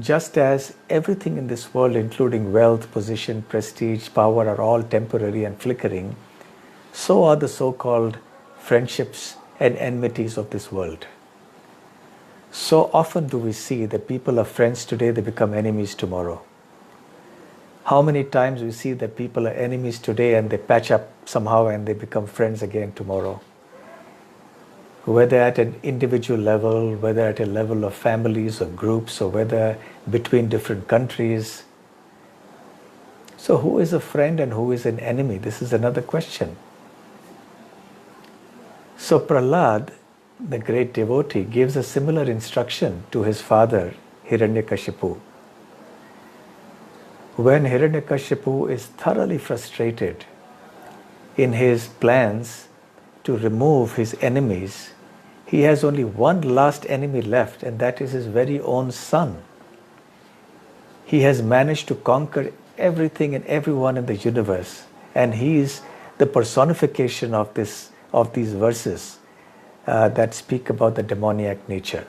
just as everything in this world, including wealth, position, prestige, power, are all temporary and flickering, so are the so-called friendships and enmities of this world. So often do we see that people are friends today, they become enemies tomorrow. How many times we see that people are enemies today and they patch up somehow and they become friends again tomorrow. Whether at an individual level, whether at a level of families or groups, or whether between different countries. So who is a friend and who is an enemy? This is another question. So Prahlad, the great devotee, gives a similar instruction to his father, Hiranyakashipu. When Hiranyakashipu is thoroughly frustrated in his plans to remove his enemies, he has only one last enemy left, and that is his very own son. He has managed to conquer everything and everyone in the universe, and he is the personification of these verses that speak about the demoniac nature.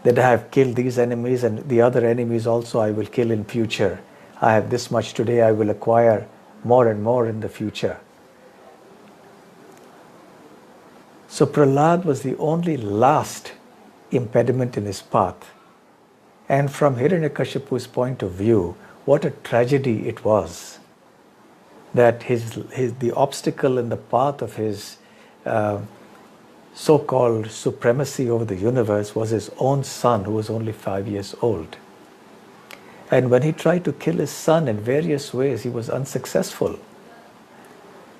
That I have killed these enemies, and the other enemies also I will kill in future. I have this much today, I will acquire more and more in the future. So Prahlad was the only last impediment in his path. And from Hiranyakashipu's point of view, what a tragedy it was that the obstacle in the path of his so-called supremacy over the universe was his own son, who was only 5 years old. And when he tried to kill his son in various ways, he was unsuccessful.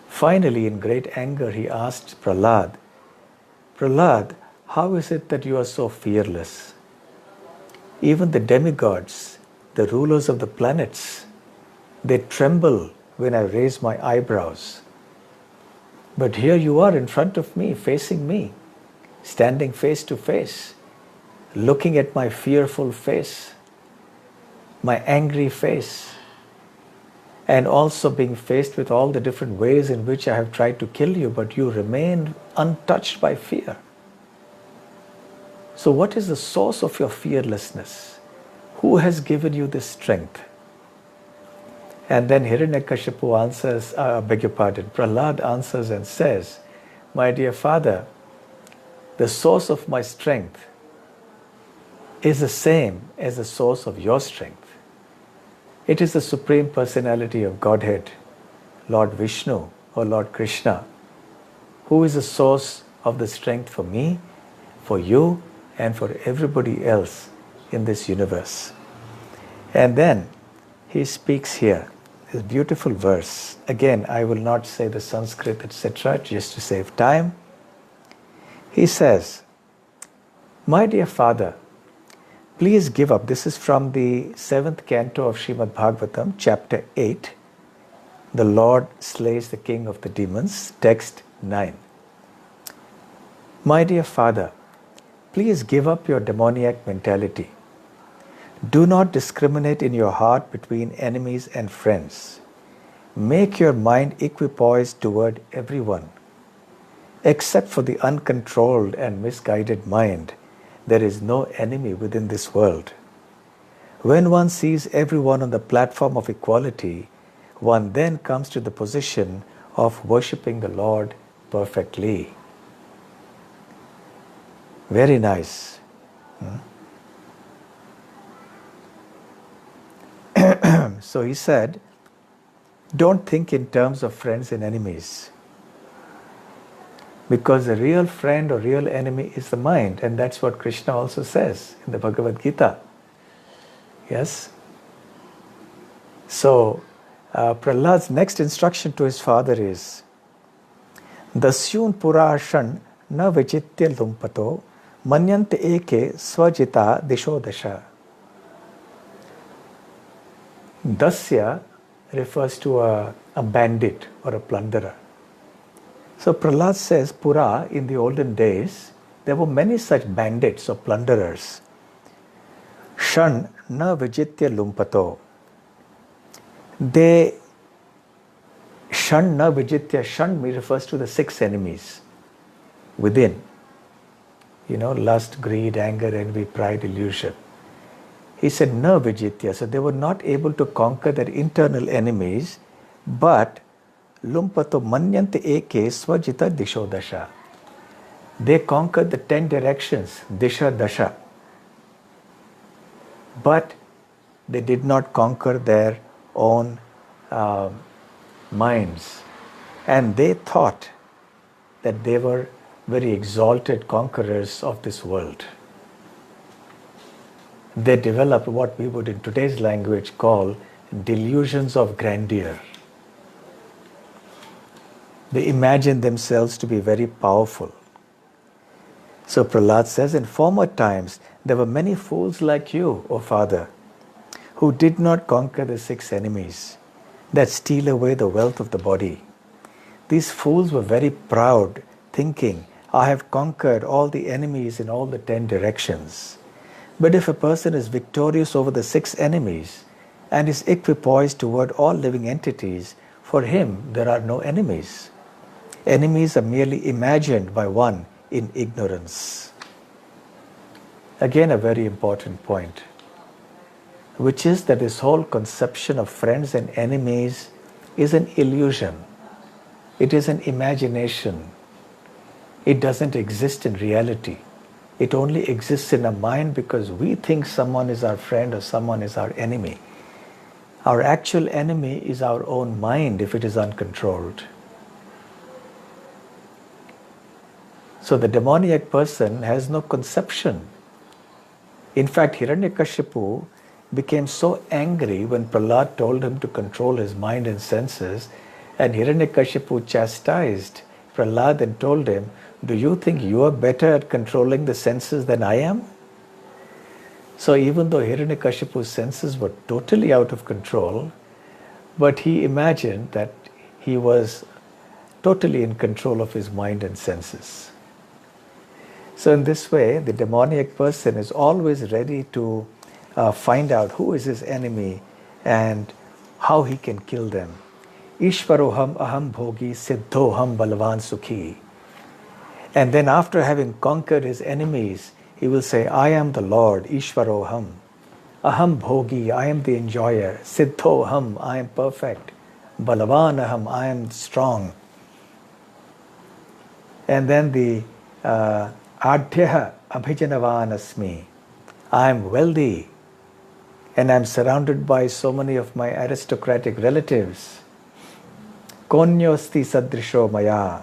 Finally, in great anger, he asked Prahlad, Prahlad, how is it that you are so fearless? Even the demigods, the rulers of the planets, they tremble when I raise my eyebrows. But here you are in front of me, facing me, standing face to face, looking at my fearful face, my angry face, and also being faced with all the different ways in which I have tried to kill you, but you remain untouched by fear. So what is the source of your fearlessness? Who has given you this strength? And then Hiranyakashipu answers, Prahlad answers and says, my dear father, the source of my strength is the same as the source of your strength. It is the Supreme Personality of Godhead, Lord Vishnu or Lord Krishna, who is the source of the strength for me, for you, and for everybody else in this universe. And then he speaks here this beautiful verse. Again, I will not say the Sanskrit, etc., just to save time. He says, "My dear father, please give up." This is from the 7th canto of Srimad Bhagavatam, chapter 8. The Lord slays the king of the demons, text 9. "My dear father, please give up your demoniac mentality. Do not discriminate in your heart between enemies and friends. Make your mind equipoised toward everyone. Except for the uncontrolled and misguided mind, there is no enemy within this world. When one sees everyone on the platform of equality, one then comes to the position of worshipping the Lord perfectly." Very nice. So he said, don't think in terms of friends and enemies. Because the real friend or real enemy is the mind. And that's what Krishna also says in the Bhagavad Gita. Yes? So, Prahlad's next instruction to his father is, "Dasyun purashan na vijitya lumpato manyante eke swajita disho dasha." Dasya refers to a bandit or a plunderer. So Prahlad says, Pura, in the olden days, there were many such bandits or plunderers. Shan na vijitya lumpato. Shan na vijitya. Shan refers to the 6 enemies within. Lust, greed, anger, envy, pride, illusion. He said, na vijitya. So they were not able to conquer their internal enemies, but lumpato manyante eke swajita disho dasha. They conquered the 10 directions, disha dasha. But they did not conquer their own minds. And they thought that they were very exalted conquerors of this world. They developed what we would in today's language call delusions of grandeur. They imagined themselves to be very powerful. So Prahlad says, in former times, there were many fools like you, O Father, who did not conquer the 6 enemies that steal away the wealth of the body. These fools were very proud, thinking, I have conquered all the enemies in all the 10 directions. But if a person is victorious over the 6 enemies and is equipoised toward all living entities, for him there are no enemies. Enemies are merely imagined by one in ignorance. Again, a very important point, which is that this whole conception of friends and enemies is an illusion. It is an imagination. It doesn't exist in reality. It only exists in a mind because we think someone is our friend or someone is our enemy. Our actual enemy is our own mind if it is uncontrolled. So the demoniac person has no conception. In fact, Hiranyakashipu became so angry when Prahlad told him to control his mind and senses, and Hiranyakashipu chastised Prahlad and told him, do you think you are better at controlling the senses than I am? So even though Hiranyakashipu's senses were totally out of control, but he imagined that he was totally in control of his mind and senses. So in this way, the demoniac person is always ready to find out who is his enemy and how he can kill them. Ishvaroham aham bhogi siddhoham balavan sukhi. And then after having conquered his enemies, he will say, I am the Lord, Ishvaroham. Aham bhogi, I am the enjoyer. Siddhoham, I am perfect. Balavanaham, I am strong. And then the Adhyaha abhijanavan asmi. I am wealthy and I am surrounded by so many of my aristocratic relatives. Konyosti sadrisho maya.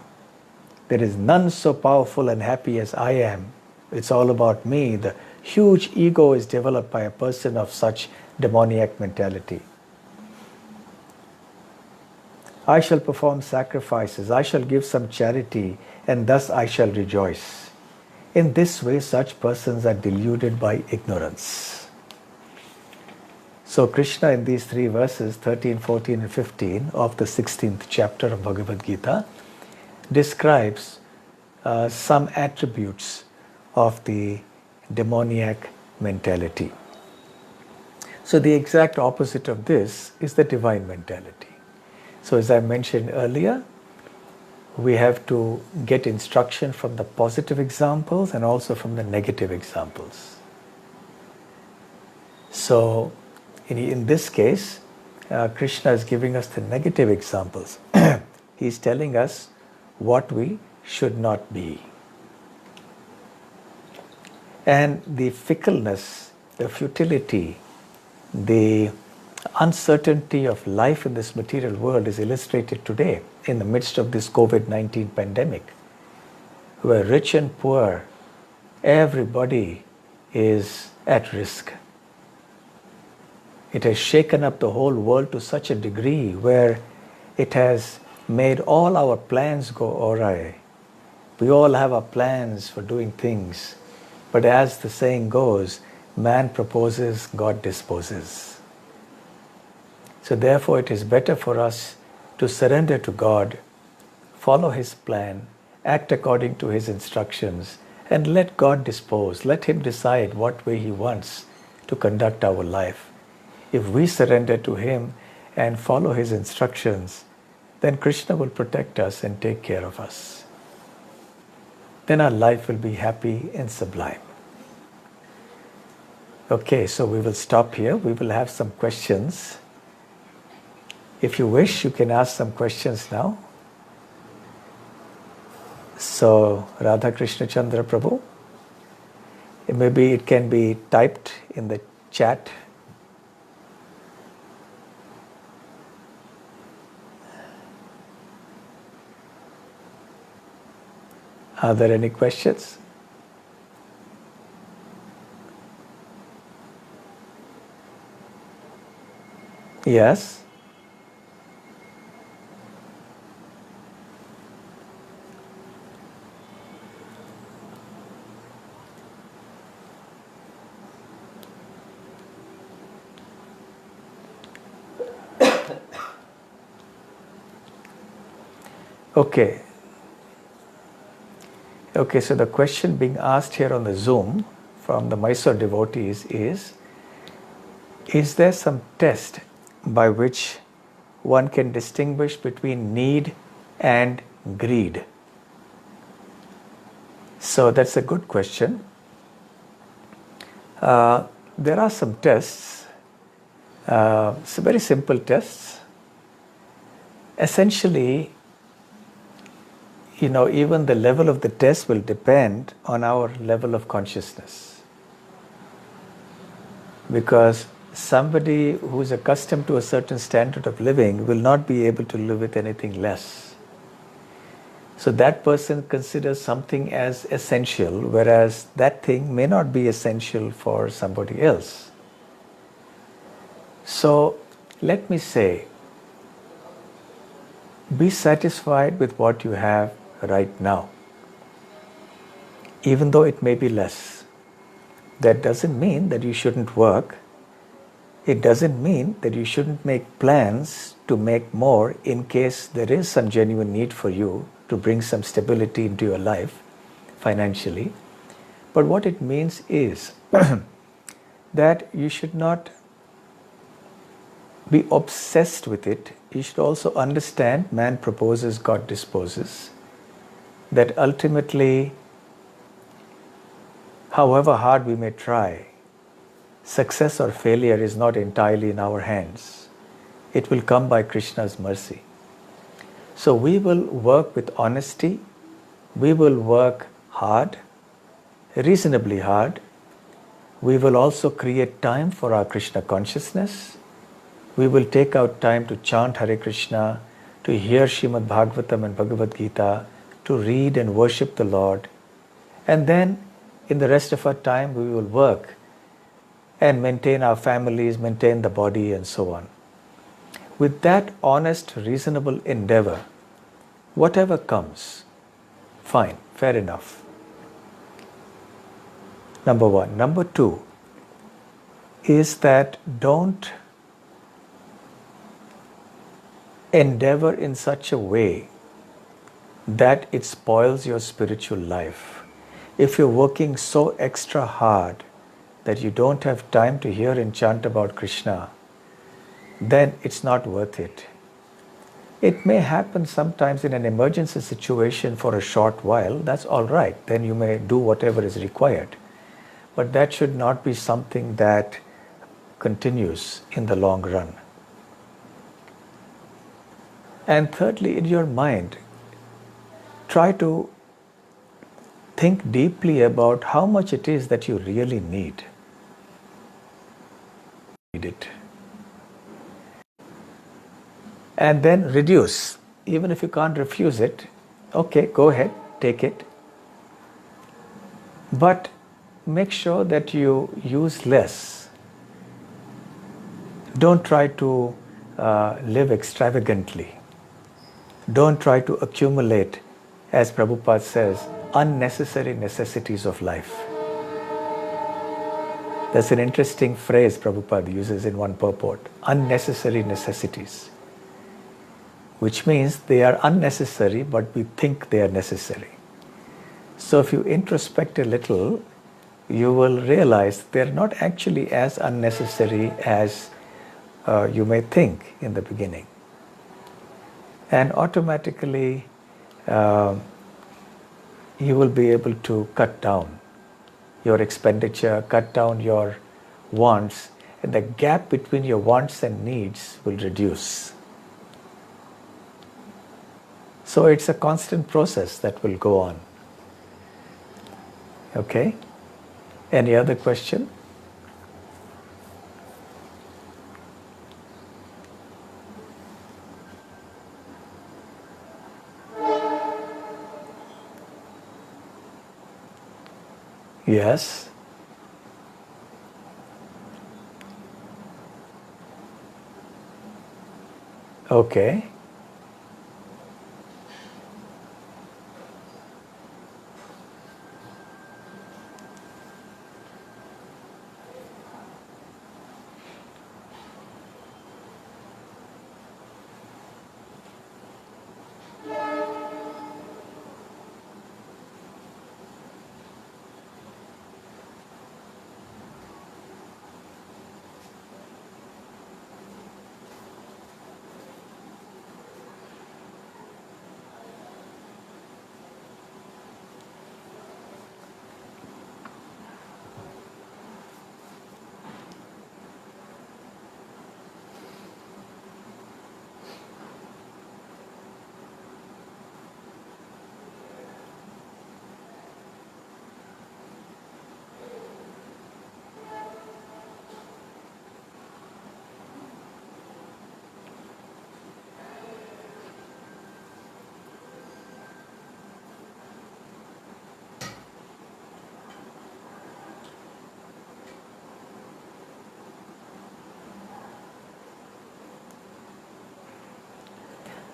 There is none so powerful and happy as I am. It's all about me. The huge ego is developed by a person of such demoniac mentality. I shall perform sacrifices, I shall give some charity, and thus I shall rejoice. In this way, such persons are deluded by ignorance. So Krishna in these three verses, 13, 14 and 15 of the 16th chapter of Bhagavad Gita, describes some attributes of the demoniac mentality. So the exact opposite of this is the divine mentality. So as I mentioned earlier, we have to get instruction from the positive examples and also from the negative examples. So in this case, Krishna is giving us the negative examples. He's telling us what we should not be. And the fickleness, the futility, the uncertainty of life in this material world is illustrated today in the midst of this COVID-19 pandemic, where rich and poor, everybody is at risk. It has shaken up the whole world to such a degree where it has made all our plans go awry. We all have our plans for doing things, but as the saying goes, man proposes, God disposes. So therefore it is better for us to surrender to God, follow His plan, act according to His instructions, and let God dispose. Let Him decide what way He wants to conduct our life. If we surrender to Him and follow His instructions, then Krishna will protect us and take care of us. Then our life will be happy and sublime. Okay, so we will stop here. We will have some questions. If you wish, you can ask some questions now. So, Radha Krishna Chandra Prabhu, maybe it can be typed in the chat. Are there any questions? Yes? Okay. Okay, so the question being asked here on the Zoom from the Mysore devotees is there some test by which one can distinguish between need and greed? So that's a good question. There are some tests, some very simple tests. Essentially, even the level of the test will depend on our level of consciousness. Because somebody who is accustomed to a certain standard of living will not be able to live with anything less. So that person considers something as essential, whereas that thing may not be essential for somebody else. So let me say, be satisfied with what you have right now, even though it may be less. That doesn't mean that you shouldn't work. It doesn't mean that you shouldn't make plans to make more in case there is some genuine need for you to bring some stability into your life financially. But what it means is that you should not be obsessed with it. You should also understand man proposes, God disposes. That ultimately, however hard we may try, success or failure is not entirely in our hands. It will come by Krishna's mercy. So we will work with honesty, we will work hard, reasonably hard. We will also create time for our Krishna consciousness. We will take out time to chant Hare Krishna, to hear Srimad Bhagavatam and Bhagavad Gita, to read and worship the Lord. And then in the rest of our time we will work and maintain our families, maintain the body and so on. with that honest, reasonable endeavor, whatever comes, fine, fair enough. Number one. Number two is that don't endeavor in such a way that it spoils your spiritual life. If you're working so extra hard that you don't have time to hear and chant about Krishna, then it's not worth it. It may happen sometimes in an emergency situation for a short while, that's all right. Then you may do whatever is required. But that should not be something that continues in the long run. And thirdly, in your mind, try to think deeply about how much it is that you really need. It. And then reduce. Even if you can't refuse it, okay, go ahead, take it. But make sure that you use less. Don't try to live extravagantly. Don't try to accumulate, as Prabhupada says, unnecessary necessities of life. That's an interesting phrase Prabhupada uses in one purport. Unnecessary necessities. Which means they are unnecessary, but we think they are necessary. So if you introspect a little, you will realize they're not actually as unnecessary as you may think in the beginning. And automatically you will be able to cut down your expenditure, cut down your wants, and the gap between your wants and needs will reduce. So it's a constant process that will go on. Okay? Any other question? Yes? Okay.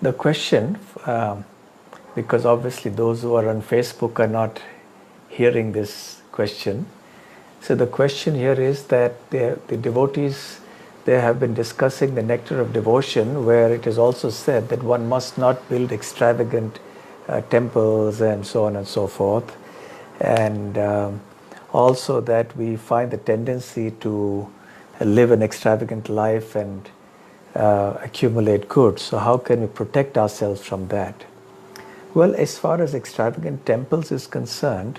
The question, because obviously those who are on Facebook are not hearing this question. So the question here is that the devotees, they have been discussing the nectar of devotion, where it is also said that one must not build extravagant temples and so on and so forth. And also that we find the tendency to live an extravagant life and accumulate goods. So how can we protect ourselves from that? Well, as far as extravagant temples is concerned,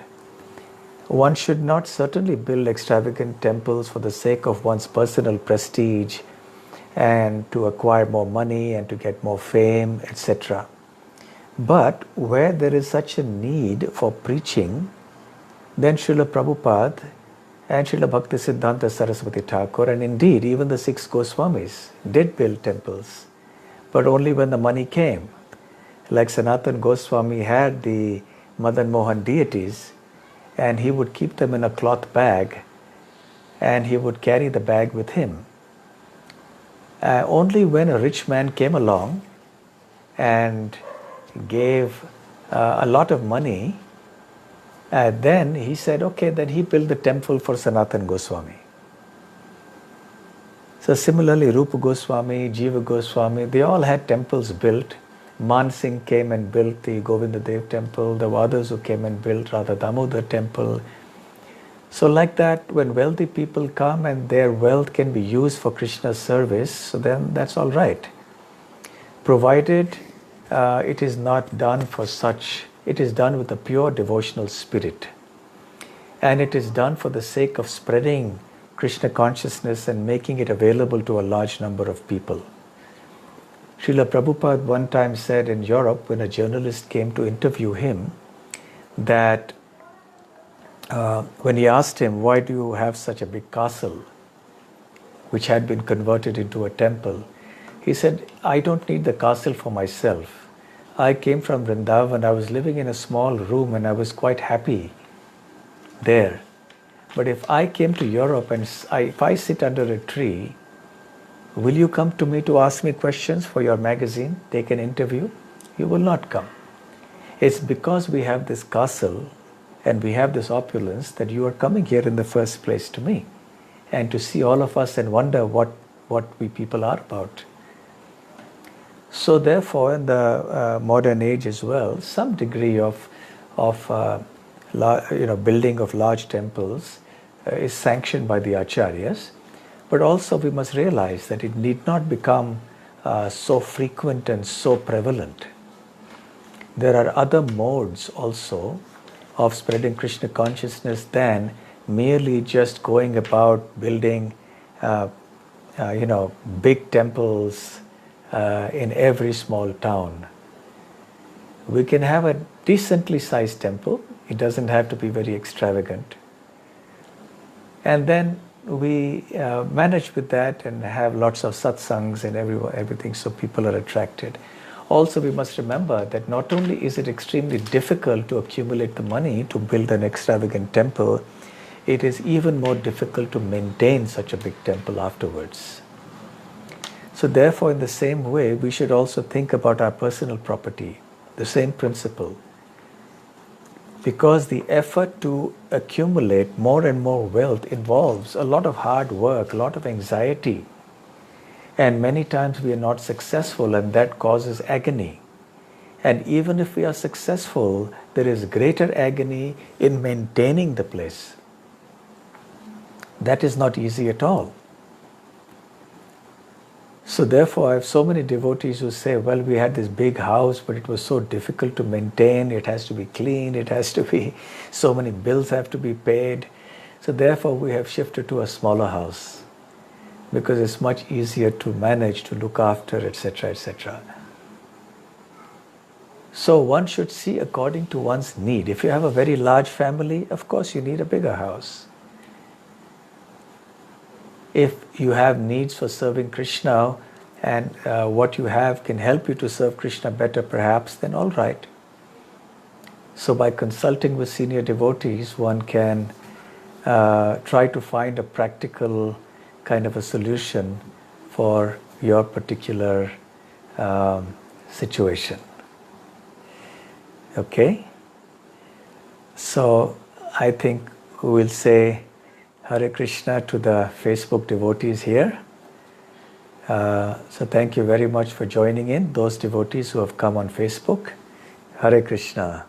one should not certainly build extravagant temples for the sake of one's personal prestige and to acquire more money and to get more fame, etc. But where there is such a need for preaching, then Srila Prabhupada and Srila Bhakti Siddhanta Saraswati Thakur, and indeed even the 6 Goswamis did build temples, but only when the money came. Like Sanatan Goswami had the Madan Mohan deities, and he would keep them in a cloth bag, and he would carry the bag with him. Only when a rich man came along and gave a lot of money, then he said, okay, then he built the temple for Sanatana Goswami. So similarly, Rupa Goswami, Jiva Goswami, they all had temples built. Man Singh came and built the Govinda Dev temple. There were others who came and built Radha Damodar temple. So like that, when wealthy people come and their wealth can be used for Krishna's service, so then that's all right. Provided it is not done for such, it is done with a pure devotional spirit. And it is done for the sake of spreading Krishna consciousness and making it available to a large number of people. Srila Prabhupada one time said in Europe, when a journalist came to interview him, that when he asked him, why do you have such a big castle, which had been converted into a temple, he said, I don't need the castle for myself. I came from Vrindavan, I was living in a small room and I was quite happy there. But if I came to Europe and if I sit under a tree, will you come to me to ask me questions for your magazine, take an interview? You will not come. It's because we have this castle and we have this opulence that you are coming here in the first place to me and to see all of us and wonder what we people are about. So therefore, in the modern age as well, some degree of building of large temples is sanctioned by the acharyas, but also we must realize that it need not become so frequent and so prevalent. There are other modes also of spreading Krishna consciousness than merely just going about building big temples in every small town. We can have a decently sized temple. It doesn't have to be very extravagant. And then we manage with that and have lots of satsangs and everything so people are attracted. Also, we must remember that not only is it extremely difficult to accumulate the money to build an extravagant temple, it is even more difficult to maintain such a big temple afterwards. So therefore, in the same way, we should also think about our personal property, the same principle. Because the effort to accumulate more and more wealth involves a lot of hard work, a lot of anxiety. And many times we are not successful and that causes agony. And even if we are successful, there is greater agony in maintaining the place. That is not easy at all. So therefore, I have so many devotees who say, well, we had this big house, but it was so difficult to maintain. It has to be clean. It has to be, so many bills have to be paid. So therefore, we have shifted to a smaller house because it's much easier to manage, to look after, etc., etc. So one should see according to one's need. If you have a very large family, of course, you need a bigger house. If you have needs for serving Krishna and what you have can help you to serve Krishna better perhaps, then all right. So by consulting with senior devotees, one can try to find a practical kind of a solution for your particular situation. Okay? So I think we will say Hare Krishna to the Facebook devotees here. So thank you very much for joining in, those devotees who have come on Facebook. Hare Krishna.